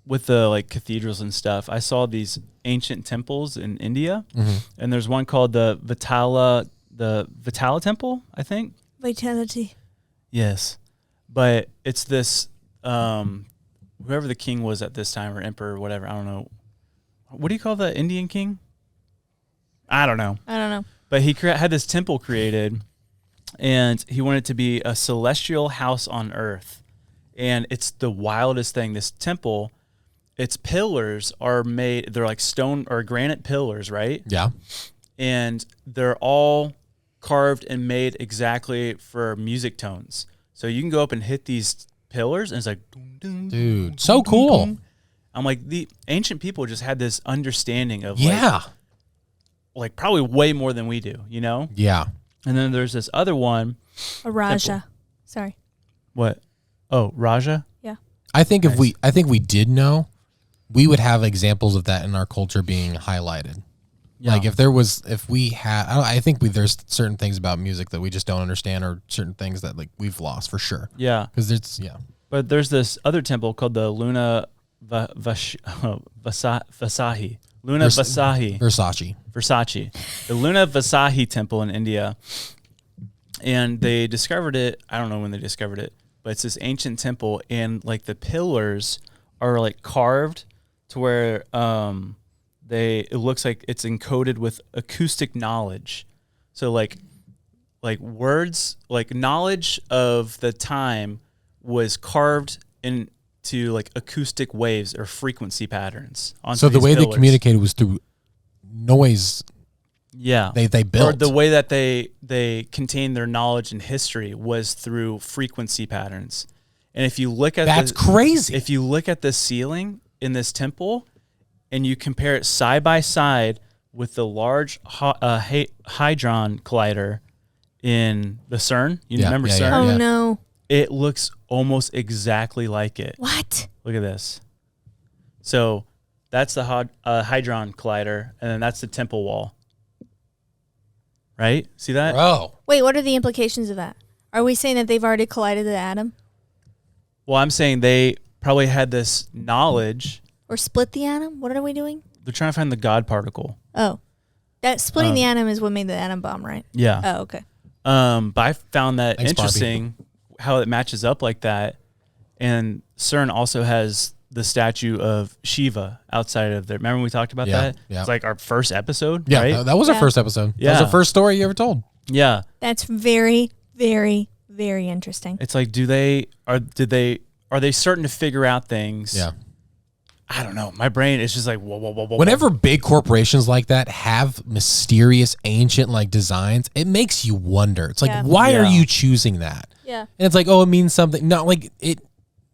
with the like cathedrals and stuff, I saw these ancient temples in India, and there's one called the Vitala Temple, I think. Vitality. Yes, but it's this whoever the king was at this time, or emperor, or whatever. I don't know. What do you call the Indian king? I don't know. But he had this temple created, and he wanted it to be a celestial house on earth. And it's the wildest thing. This temple, its pillars are made, they're like stone or granite pillars, right? Yeah. And they're all carved and made exactly for music tones. So you can go up and hit these pillars, and it's like, dude, so cool. I'm like, the ancient people just had this understanding of like probably way more than we do, you know? Yeah. And then there's this other one. A Raja. Sorry. What? Oh, Raja? Yeah. I think if we did know, we would have examples of that in our culture being highlighted. Yeah. Like I think there's certain things about music that we just don't understand, or certain things that like we've lost for sure. Yeah. Because But there's this other temple called the Luna Vasahi. Luna Vasahi. Versace. The Luna Vasahi temple in India. And they discovered it. I don't know when they discovered it, but it's this ancient temple, and like the pillars are like carved to where it looks like it's encoded with acoustic knowledge. So like words, like knowledge of the time was carved into like acoustic waves or frequency patterns. So the way they communicated was through noise. Yeah. They built. Or the way that they contained their knowledge and history was through frequency patterns. And if you look at That's crazy. If you look at the ceiling in this temple and you compare it side by side with the large Hadron Collider in the CERN, remember CERN? Oh no. It looks almost exactly like it. What? Look at this. So that's the Hadron Collider, and then that's the temple wall. Right? See that? Bro. Wait, what are the implications of that? Are we saying that they've already collided the atom? Well, I'm saying they probably had this knowledge. Or split the atom? What are we doing? They're trying to find the God particle. Oh. That splitting the atom is what made the atom bomb, right? Yeah. Oh, okay. But I found that Thanks, interesting how it matches up like that. And CERN also has the statue of Shiva outside of there. Remember when we talked about that? Yeah. It's like our first episode, Yeah, right? that was our first episode. Yeah. That was the first story you ever told. Yeah. That's very, very, very interesting. It's like, are they starting to figure out things? Yeah. I don't know. My brain is just like, whoa. Whenever big corporations like that have mysterious, ancient like designs, it makes you wonder. It's like, why are you choosing that? Yeah. And it's like, oh, it means something. Not like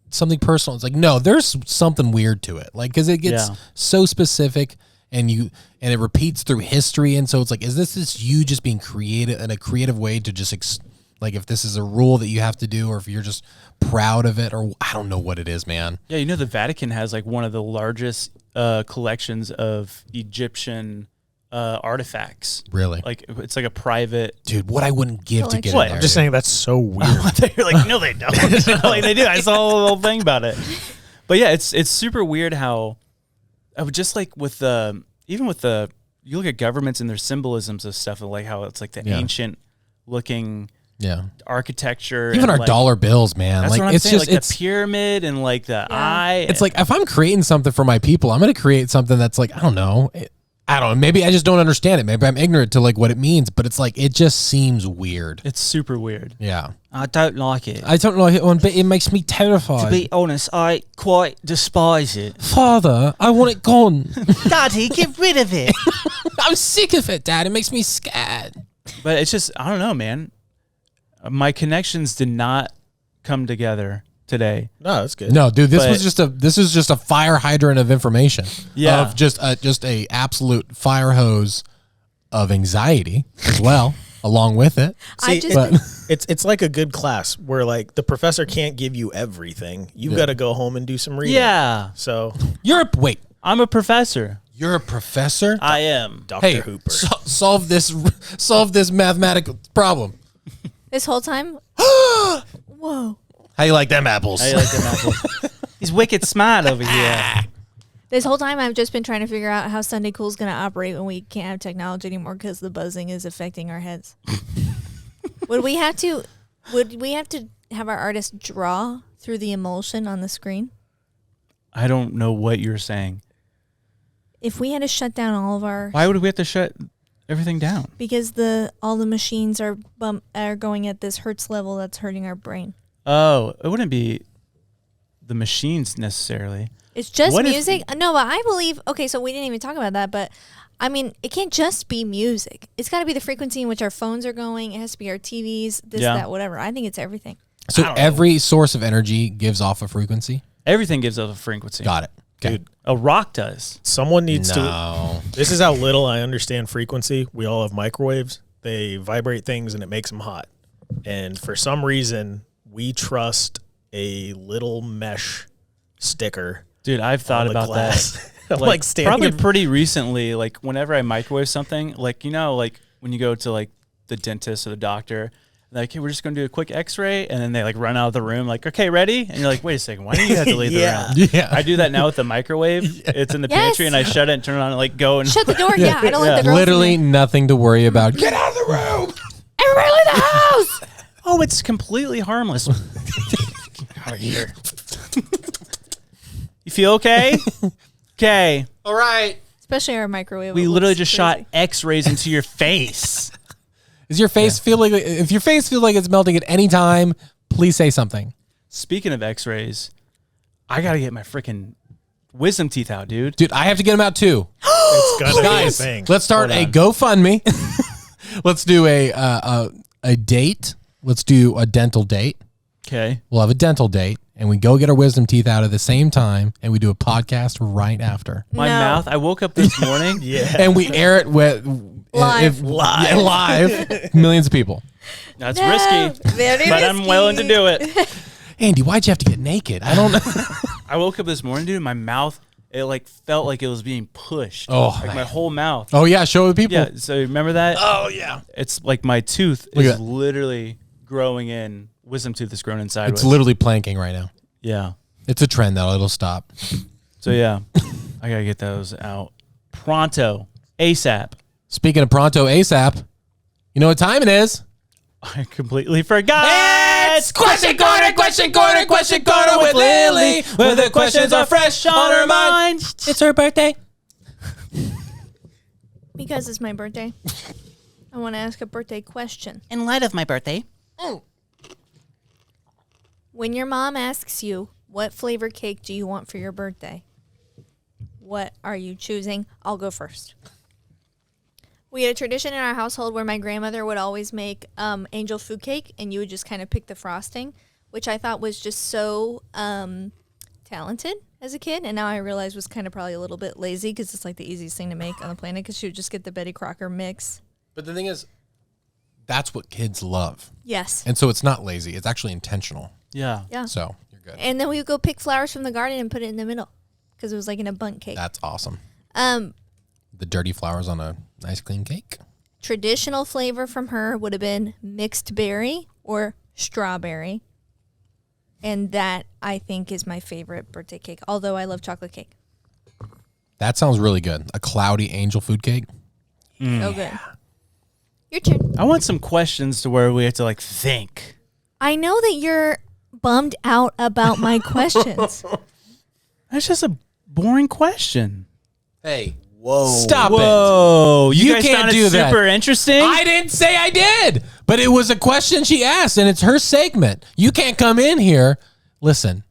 something personal. It's like, no, there's something weird to it. Like, because it gets so specific and it repeats through history. And so it's like, is this you just being creative in a creative way to just like if this is a rule that you have to do or if you're just proud of it or I don't know what it is, man. Yeah, the Vatican has like one of the largest collections of Egyptian artifacts. Really? Like it's like a private. Dude, what I wouldn't give to get What? in there. I'm just saying that's so weird. You're like, no, they don't. Like they do. I saw a little thing about it. But yeah, it's super weird how I would just like with the even with the you look at governments and their symbolisms of stuff and like how it's like the ancient looking architecture. Even our like, dollar bills, man. That's like what I'm it's saying. just like it's the pyramid and like the eye. It's like if I'm creating something for my people, I'm going to create something that's like I don't know. Maybe I just don't understand it. Maybe I'm ignorant to like what it means, but it's like it just seems weird. It's super weird. Yeah. I don't like it. I don't like it one bit. It makes me terrified. To be honest, I quite despise it. Father, I want it gone. Daddy, get rid of it. I'm sick of it, Dad. It makes me scared. But it's just I don't know, man. My connections did not come together today. No, that's good. No, dude, this is just a fire hydrant of information. Yeah. Of just a absolute fire hose of anxiety as well, along with it. See, it's like a good class where like the professor can't give you everything. You've got to go home and do some reading. Yeah. So I'm a professor. You're a professor? I am. Dr. Hooper. Solve this mathematical problem. This whole time? Whoa. How you like them apples? He's wicked smart over here. This whole time I've just been trying to figure out how Sunday Cool's going to operate when we can't have technology anymore because the buzzing is affecting our heads. Would we have to have our artists draw through the emulsion on the screen? I don't know what you're saying. If we had to shut down all of our... Why would we have to shut everything down? Because all the machines are going at this hertz level that's hurting our brain. Oh, it wouldn't be the machines necessarily. It's just music? No, but I believe... Okay, so we didn't even talk about that, but... I mean, it can't just be music. It's got to be the frequency in which our phones are going. It has to be our TVs, that, whatever. I think it's everything. So every source of energy gives off a frequency? Everything gives off a frequency. Got it. Okay. Dude, a rock does. Someone needs to... This is how little I understand frequency. We all have microwaves. They vibrate things and it makes them hot. And for some reason, we trust a little mesh sticker. Dude, I've thought about that. like probably pretty recently, like whenever I microwave something, like, like when you go to like the dentist or the doctor, like, hey, we're just going to do a quick x-ray. And then they like run out of the room like, okay, ready? And you're like, wait a second, why do you have to leave the room? Yeah. I do that now with the microwave. It's in the pantry and I shut it and turn it on and like go and shut the door. Yeah, I don't let the girls literally nothing to worry about. Get out of the room. Everybody leave the house. Oh, it's completely harmless. Get out of here. You feel okay? Okay. All right. Especially our microwave. We literally just shot x-rays into your face. Does your face feel like, if your face feels like it's melting at any time, please say something. Speaking of x-rays, I got to get my freaking wisdom teeth out, dude. Dude, I have to get them out too. It's gonna be a Guys, thing. let's start a GoFundMe. Let's do a date. Let's do a dental date. Okay. We'll have a dental date, and we go get our wisdom teeth out at the same time, and we do a podcast right after. My mouth, I woke up this morning. And we air it with Live. live. Millions of people. That's risky, Very but I'm willing to do it. Andy, why'd you have to get naked? I don't know. I woke up this morning, dude, my mouth, it like felt like it was being pushed. Oh, like my whole mouth. Oh, yeah, show the people. Yeah, so remember that? Oh, yeah. It's like my tooth is literally growing in. Wisdom tooth is growing inside. It's literally planking right now. Yeah. It's a trend, though. It'll stop. So, yeah, I got to get those out. Pronto. ASAP. Speaking of pronto ASAP, you know what time it is? I completely forgot. It's question corner with Lily, where the questions are fresh on her mind. It's her birthday. Because it's my birthday, I want to ask a birthday question. In light of my birthday, When your mom asks you, what flavor cake do you want for your birthday? What are you choosing? I'll go first. We had a tradition in our household where my grandmother would always make angel food cake, and you would just kind of pick the frosting, which I thought was just so talented as a kid. And now I realize was kind of probably a little bit lazy because it's like the easiest thing to make on the planet because she would just get the Betty Crocker mix. But the thing is, that's what kids love. Yes. And so it's not lazy. It's actually intentional. Yeah. Yeah. So you're good. And then we would go pick flowers from the garden and put it in the middle because it was like in a bundt cake. That's awesome. The dirty flowers on a nice clean cake. Traditional flavor from her would have been mixed berry or strawberry. And that, I think, is my favorite birthday cake, although I love chocolate cake. That sounds really good. A cloudy angel food cake. So good. Your turn. I want some questions to where we have to like think. I know that you're bummed out about my questions. That's just a boring question. Hey. Whoa. Stop it. Whoa. You guys can't found do it that. super interesting? I didn't say I did, but it was a question she asked, and it's her segment. You can't come in here. Listen,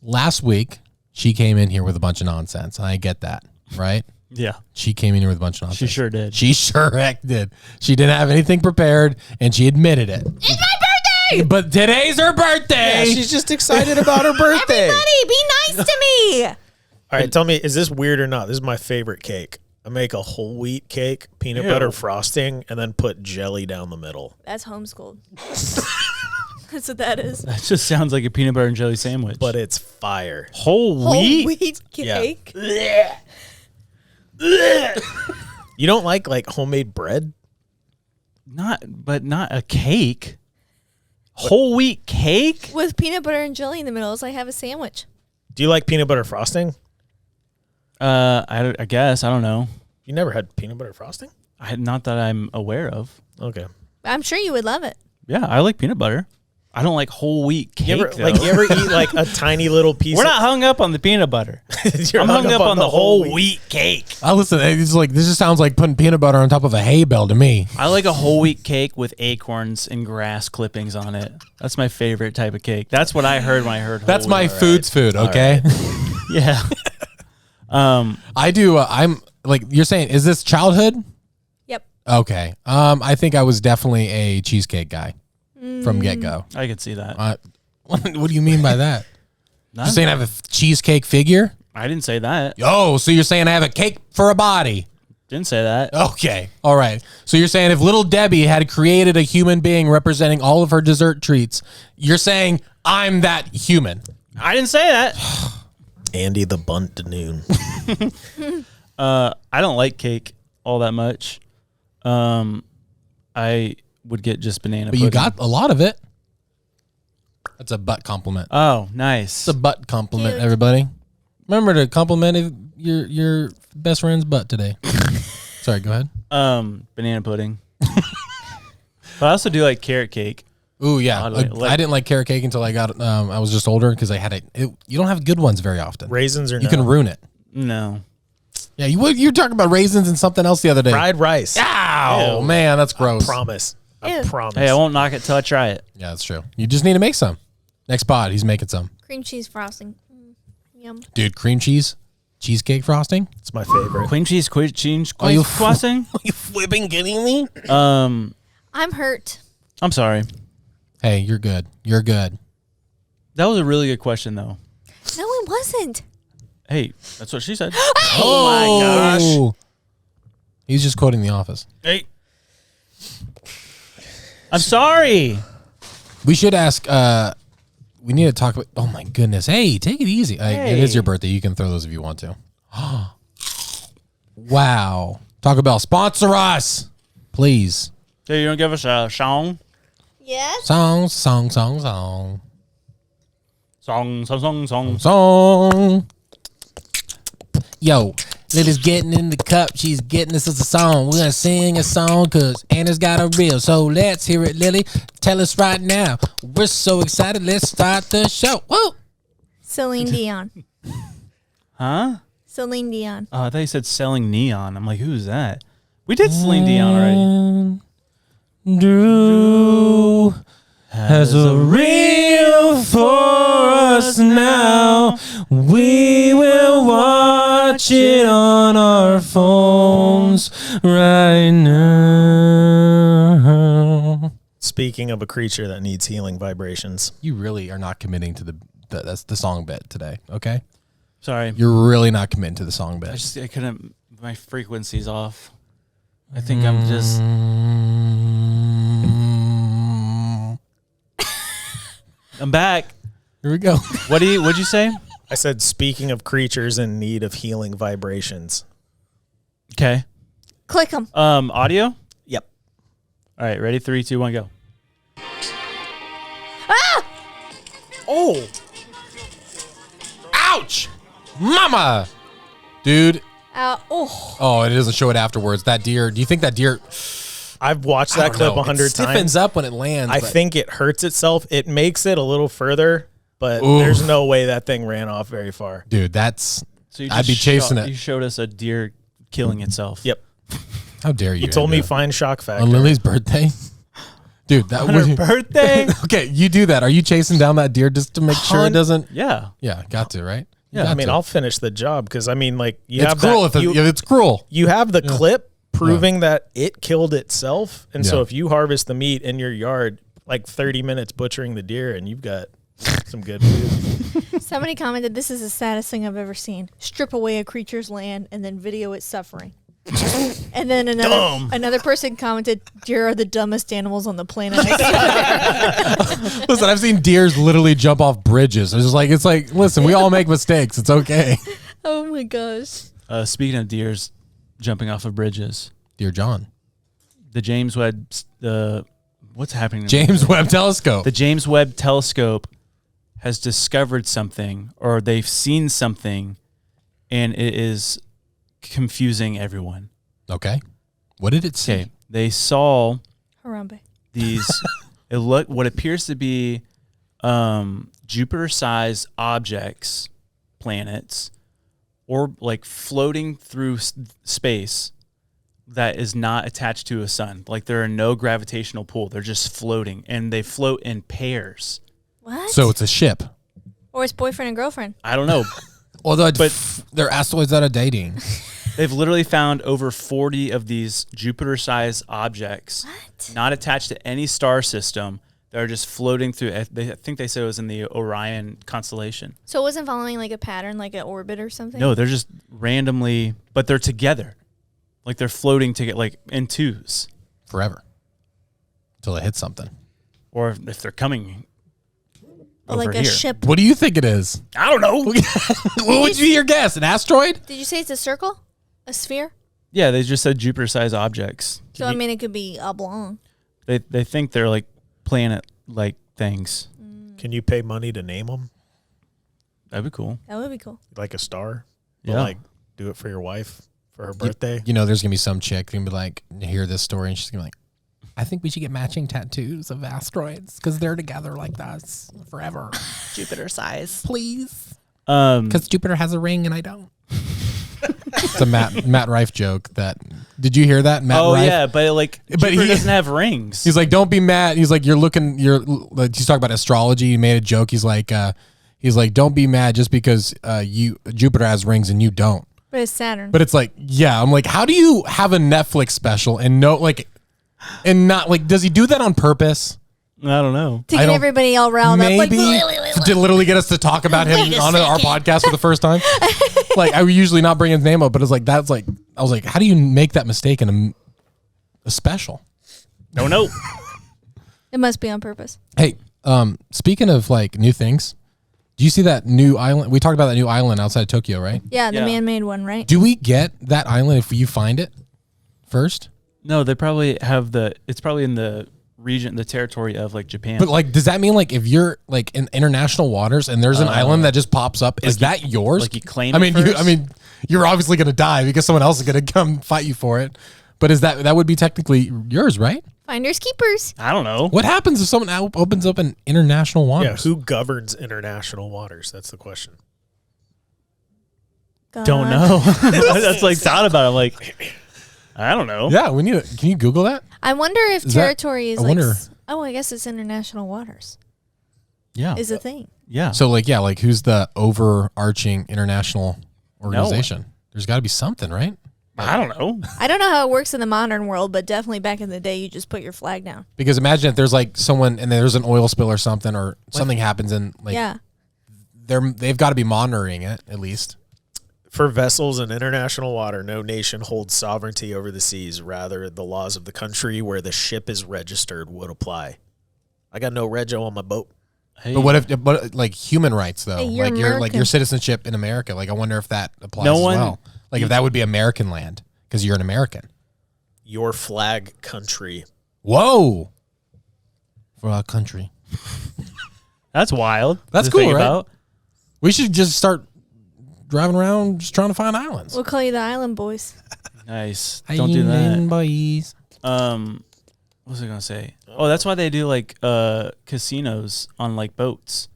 last week, she came in here with a bunch of nonsense. I get that, right? Yeah. She came in here with a bunch of nonsense. She sure did. She sure heck did. She didn't have anything prepared, and she admitted it. It's my birthday! But today's her birthday. Yeah, she's just excited about her birthday. Everybody, be nice to me. All right, tell me, is this weird or not? This is my favorite cake. I make a whole wheat cake, peanut butter frosting, and then put jelly down the middle. That's homeschooled. That's what that is. That just sounds like a peanut butter and jelly sandwich. But it's fire. Whole Whole wheat? wheat cake. You don't like homemade bread? Not a cake. Whole wheat cake? With peanut butter and jelly in the middle. It's like have a sandwich. Do you like peanut butter frosting? I guess. I don't know. You never had peanut butter frosting? Not that I'm aware of. Okay. I'm sure you would love it. Yeah, I like peanut butter. I don't like whole wheat cake. You ever eat like a tiny little piece? We're not hung up on the peanut butter. I'm hung up on the whole wheat cake. Listen, it's like this just sounds like putting peanut butter on top of a hay bale to me. I like a whole wheat cake with acorns and grass clippings on it. That's my favorite type of cake. That's what I heard when I heard. That's whole my wheat. food's food, okay? Yeah. I do. I'm like you're saying. Is this childhood? Yep. Okay. I think I was definitely a cheesecake guy from get go. I could see that. What do you mean by that? None. You're saying I have a cheesecake figure? I didn't say that. Oh, so you're saying I have a cake for a body? Didn't say that. Okay. All right. So you're saying if Little Debbie had created a human being representing all of her dessert treats, you're saying I'm that human. I didn't say that. Andy the Bunt to Noon. I don't like cake all that much. I would get just banana But pudding. you got a lot of it. That's a butt compliment. Oh, nice. It's a butt compliment, Cute. everybody. Remember to compliment your best friend's butt today. Sorry, go ahead. Banana pudding. But I also do like carrot cake. Ooh, yeah. Oddly, I didn't like carrot cake until I got. I was just older because I had it. You don't have good ones very often. Raisins or You can ruin it. No. Yeah, you were talking about raisins and something else the other day. fried rice. Ow, man, that's gross. Promise. I Ew. promise. Hey, I won't knock it till I try it. Yeah, that's true. You just need to make some. Next pod, he's making some. Cream cheese frosting. Yum. Dude, cream cheese, cheesecake frosting. It's my favorite. Queen cheese, Are you crossing? Are you flipping kidding me? I'm hurt. I'm sorry. Hey, you're good. You're good. That was a really good question, though. No, it wasn't. Hey, that's what she said. Oh my gosh. He's just quoting The Office. Hey. I'm sorry. We should ask. We need to talk about. Oh my goodness! Hey, take it easy. It is your birthday. You can throw those if you want to. Wow! Taco Bell, sponsor us, please. Hey, you want to give us a song? Yes. Song. Song. Yo, Lily's getting in the cup. She's getting this as a song. We're going to sing a song because Anna's got a reel. So let's hear it, Lily. Tell us right now. We're so excited. Let's start the show. Whoa. Celine Dion. Huh? Celine Dion. Oh, I thought you said Selling Neon. I'm like, who's that? We did Celine Dion already. Drew has a reel for us now. We will watch it on our phones right now. Speaking of a creature that needs healing vibrations. You really are not committing to that's the song bit today, okay? Sorry. You're really not committing to the song bit. I couldn't, my frequency's off. I think I'm just. I'm back. Here we go. What'd you say? I said, speaking of creatures in need of healing vibrations. Okay. Click them. Audio? Yep. All right, ready? 3, 2, 1, go. Ah! Oh! Ouch! Mama! Dude. Oh, it doesn't show it afterwards. That deer, do you think that deer... I've watched that clip 100 times. It stiffens up when it lands. I think it hurts itself. It makes it a little further, but there's no way that thing ran off very far. Dude, that's... So I'd be chasing it. You showed us a deer killing itself. Yep. How dare you? You told me find shock factor. On Lily's birthday? Dude, that On her birthday? Okay, you do that. Are you chasing down that deer just to make sure it doesn't... Yeah. Yeah, got to, right? Yeah, I mean, I'll finish the job because, I mean, like, It's cruel. It's cruel. You have the clip proving that it killed itself. And so Yeah. if you harvest the meat in your yard, like 30 minutes butchering the deer, and you've got some good food. somebody commented, "This is the saddest thing I've ever seen. Strip away a creature's land and then video it suffering." And then another person commented, "Deer are the dumbest animals on the planet." Listen, I've seen deers literally jump off bridges. It's like, listen, we all make mistakes. It's okay. Oh my gosh. Speaking of deers jumping off of bridges, Dear John, the James Webb, what's happening? James Webb Telescope. The James Webb Telescope has discovered something, or they've seen something, and it is confusing everyone. Okay. What did it say? Okay. They saw Harambe. these what appears to be Jupiter-sized objects, planets, or like floating through space that is not attached to a sun. Like there are no gravitational pull. They're just floating, and they float in pairs. What? So it's a ship. Or it's boyfriend and girlfriend. I don't know. Although they're asteroids that are dating. They've literally found over 40 of these Jupiter-sized objects, not attached to any star system. They're just floating through. I think they said it was in the Orion constellation. So it wasn't following like a pattern, like an orbit or something? No, they're just randomly, but they're together. Like they're floating together, like in twos. Forever. Until it hits something. Or if they're coming Or like over a here. ship. What do you think it is? I don't know. What would be your guess? An asteroid? Did you say it's a circle? A sphere? Yeah, they just said Jupiter-sized objects. So, I mean, it could be oblong. They think they're like planet-like things. Can you pay money to name them? That'd be cool. That would be cool. Like a star? But Yeah. like do it for your wife for her birthday? You know, there's going to be some chick going to be like, hear this story, and she's going to be like, I think we should get matching tattoos of asteroids because they're together like us forever. Jupiter size. Please. Because Jupiter has a ring and I don't. It's a Matt Rife joke. Did you hear that? Matt Rife? yeah, but Jupiter doesn't have rings. He's like, don't be mad. He's like, he's talking about astrology. He made a joke. He's like, don't be mad just because Jupiter has rings and you don't. But it's Saturn. But it's like, yeah, I'm like, how do you have a Netflix special and not does he do that on purpose? I don't know. to get everybody all riled up. Like, To literally get us to talk about him on our podcast for the first time. Like, I would usually not bring his name up, but it's like, I was like, how do you make that mistake in a special? No. it must be on purpose. Hey, speaking of like new things, do you see that new island? We talked about that new island outside of Tokyo, right? Yeah, the Yeah. man-made one, right? Do we get that island if you find it first? No, they probably have it's probably in the region, the territory of like Japan. But like, does that mean like if you're like in international waters and there's an island that just pops up, is that yours? like you claim I it mean, first? you're obviously going to die because someone else is going to come fight you for it. But is that would be technically yours, right? Finders keepers. I don't know. What happens if someone opens up an international waters? Yeah, who governs international waters? That's the question. God. Don't know. That's like thought about it. I'm like, I don't know. Yeah, we need. Can you Google that? I wonder if territory is I like. wonder- I guess it's international waters. Yeah. Is a thing. Yeah. So like who's the overarching international organization? There's got to be something, right? I don't know. I don't know how it works in the modern world, but definitely back in the day, you just put your flag down. Because imagine if there's like someone and there's an oil spill or something, or something happens, and like Yeah. they've got to be monitoring it at least. For vessels in international water, no nation holds sovereignty over the seas. Rather, the laws of the country where the ship is registered would apply. I got no rego on my boat. Hey. But what if, like human rights though, Hey, you're like your American. citizenship in America? Like I wonder if that applies No as one- well. Like if that would be American land because you're an American. Your flag country. Whoa, for our country, That's wild. That's to cool, think right? about. we should just start driving around just trying to find islands. We'll call you the Island Boys. Nice. Don't do that. Island boys. What was I gonna say? Oh, that's why they do like casinos on like boats.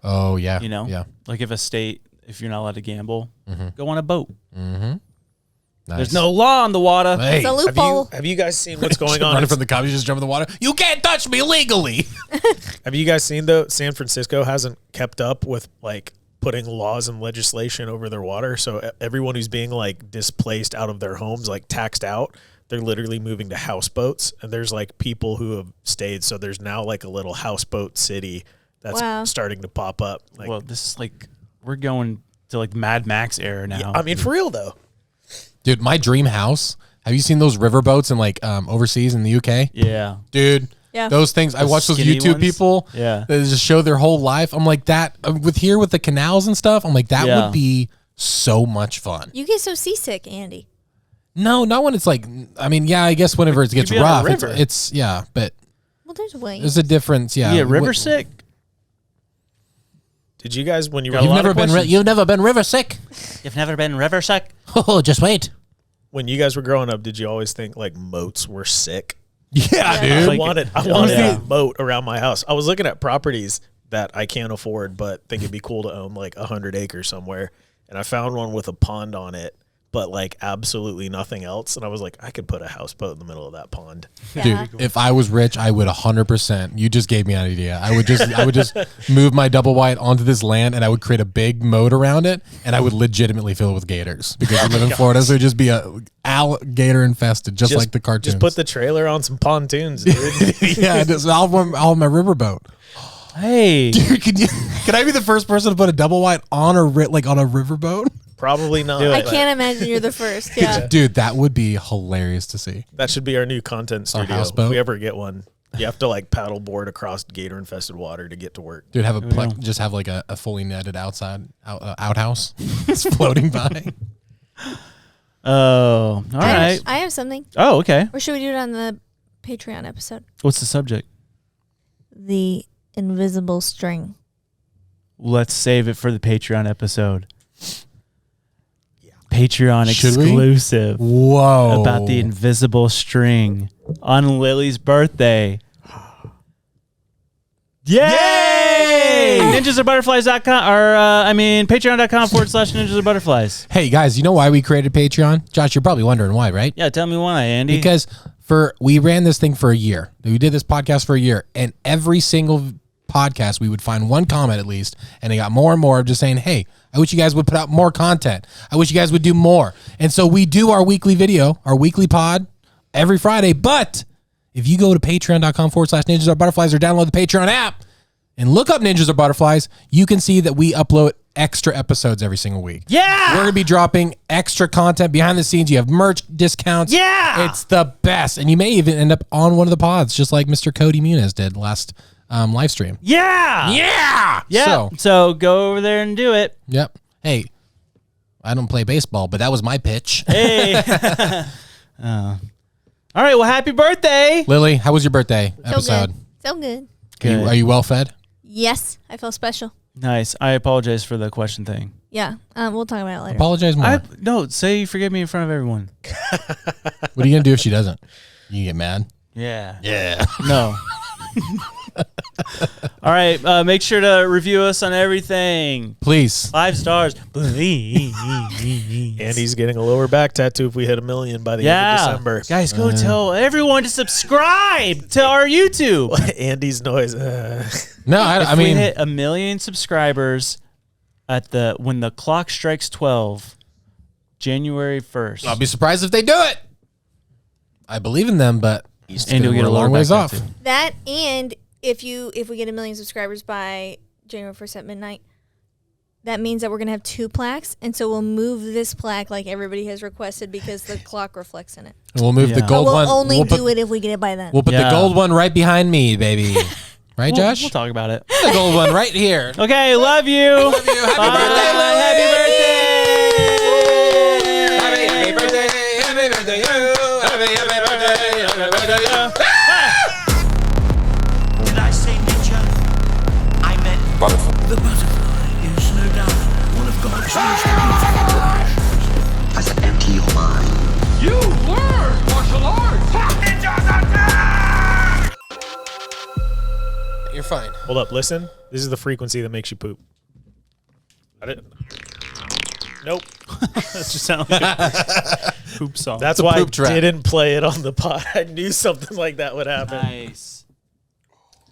Oh yeah, You know, yeah. like if you're not allowed to gamble, go on a boat. Mm-hmm. Nice. There's no law on the water. Hey, It's a loophole. Have you guys seen what's going on? running from the cops, you just jump in the water. You can't touch me legally. Have you guys seen though? San Francisco hasn't kept up with like putting laws and legislation over their water. So everyone who's being like displaced out of their homes, like taxed out, they're literally moving to houseboats. And there's like people who have stayed. So there's now like a little houseboat city that's Wow. starting to pop up. Like, Well, this is like we're going to like Mad Max era now. yeah, I mean, for real though. Dude, my dream house. Have you seen those riverboats in like overseas in the UK? Yeah. Dude, Yeah. those things. I The watch those skinny YouTube ones? people. Yeah. That just show their whole life. I'm like that with the canals and stuff. I'm like that Yeah. would be so much fun. You get so seasick, Andy. No, not when it's like. I mean, yeah, I guess whenever it gets be on a rough, river. it's yeah, but Well, there's ways. there's a difference. Yeah, Yeah, river What- sick. Did you guys, when you Got were a lot of questions. You've never been river sick. You've never been river sick? Oh, just wait. when you guys were growing up, did you always think like moats were sick? Yeah, Yeah. dude. I wanted yeah. a moat around my house. I was looking at properties that I can't afford, but think it'd be cool to own like 100 acres somewhere. And I found one with a pond on it, but like absolutely nothing else. And I was like, I could put a houseboat in the middle of that pond. Yeah. Dude, if I was rich, I would 100%. You just gave me an idea. I would just move my double wide onto this land, and I would create a big moat around it, and I would legitimately fill it with gators because I live in Florida, so it'd just be a alligator infested, just like the cartoons. Just put the trailer on some pontoons, dude. yeah, just I'll have my riverboat. Hey. Dude, can I be the first person to put a double wide on a riverboat? Probably not. Do it. I can't imagine you're the first. Yeah. Dude, that would be hilarious to see. That should be our new content studio. houseboat? If we ever get one, you have to like paddle board across gator infested water to get to work. Dude, just have like a fully netted outhouse just floating by. Oh, all right. I have something. Oh, okay. Or should we do it on the Patreon episode? What's the subject? The invisible string. Let's save it for the Patreon episode. Patreon Should we? exclusive Whoa. about the invisible string on Lily's birthday. Yay! Ninjasandbutterflies.com or patreon.com/ninjas and butterflies. Hey guys, you know why we created Patreon? Josh, you're probably wondering why, right? Yeah, tell me why, Andy. Because we ran this thing for a year. We did this podcast for a year, and every single podcast we would find one comment at least, and it got more and more of just saying, hey, I wish you guys would put out more content. I wish you guys would do more. And so we do our weekly video, our weekly pod every Friday. But if you go to patreon.com/ninjas or butterflies or download the Patreon app and look up Ninjas or Butterflies, you can see that we upload extra episodes every single week. Yeah! We're going to be dropping extra content behind the scenes. You have merch discounts. Yeah! It's the best. And you may even end up on one of the pods, just like Mr. Cody Muniz did last live stream. Yeah! Yeah! Yeah. So go over there and do it. Yep. Hey, I don't play baseball, but that was my pitch. Hey. All right. Well, happy birthday. Lily, how was your birthday episode? So good. Are you well fed? Yes, I feel special. Nice. I apologize for the question thing. Yeah, we'll talk about it later. Apologize more. No, say you forgive me in front of everyone. What are you going to do if she doesn't? You get mad? Yeah. Yeah. No. All right. Make sure to review us on everything. Please. 5 stars. Please. And he's getting a lower back tattoo if we hit 1 million by the end of December. Guys, go tell everyone to subscribe to our YouTube. Andy's noise. No, I mean, we hit 1 million subscribers when the clock strikes 12, January 1st. I'll be surprised if they do it. I believe in them, but and you'll get a long ways off. That, and if we get 1 million subscribers by January 1st at midnight, that means that we're gonna have 2 plaques, and so we'll move this plaque like everybody has requested because the clock reflects in it. And we'll move the gold but one. We'll only do it if we get it by then. We'll put the gold one right behind me, baby. Right, Josh? We'll talk about it. The gold one right here. Okay, love you. Love you. Happy birthday, Lily. Happy birthday. Happy birthday. Happy birthday. Happy birthday. Happy birthday. Did I say ninja? I meant butterfly. The butterfly is no doubt one of God's most beautiful. I said empty your mind. You learn martial arts. Ninjas attack! You're fine. Hold up, listen. This is the frequency that makes you poop. Got it? Nope. That just sounds like a poop song. That's why I didn't play it on the pod. I knew something like that would happen. Nice.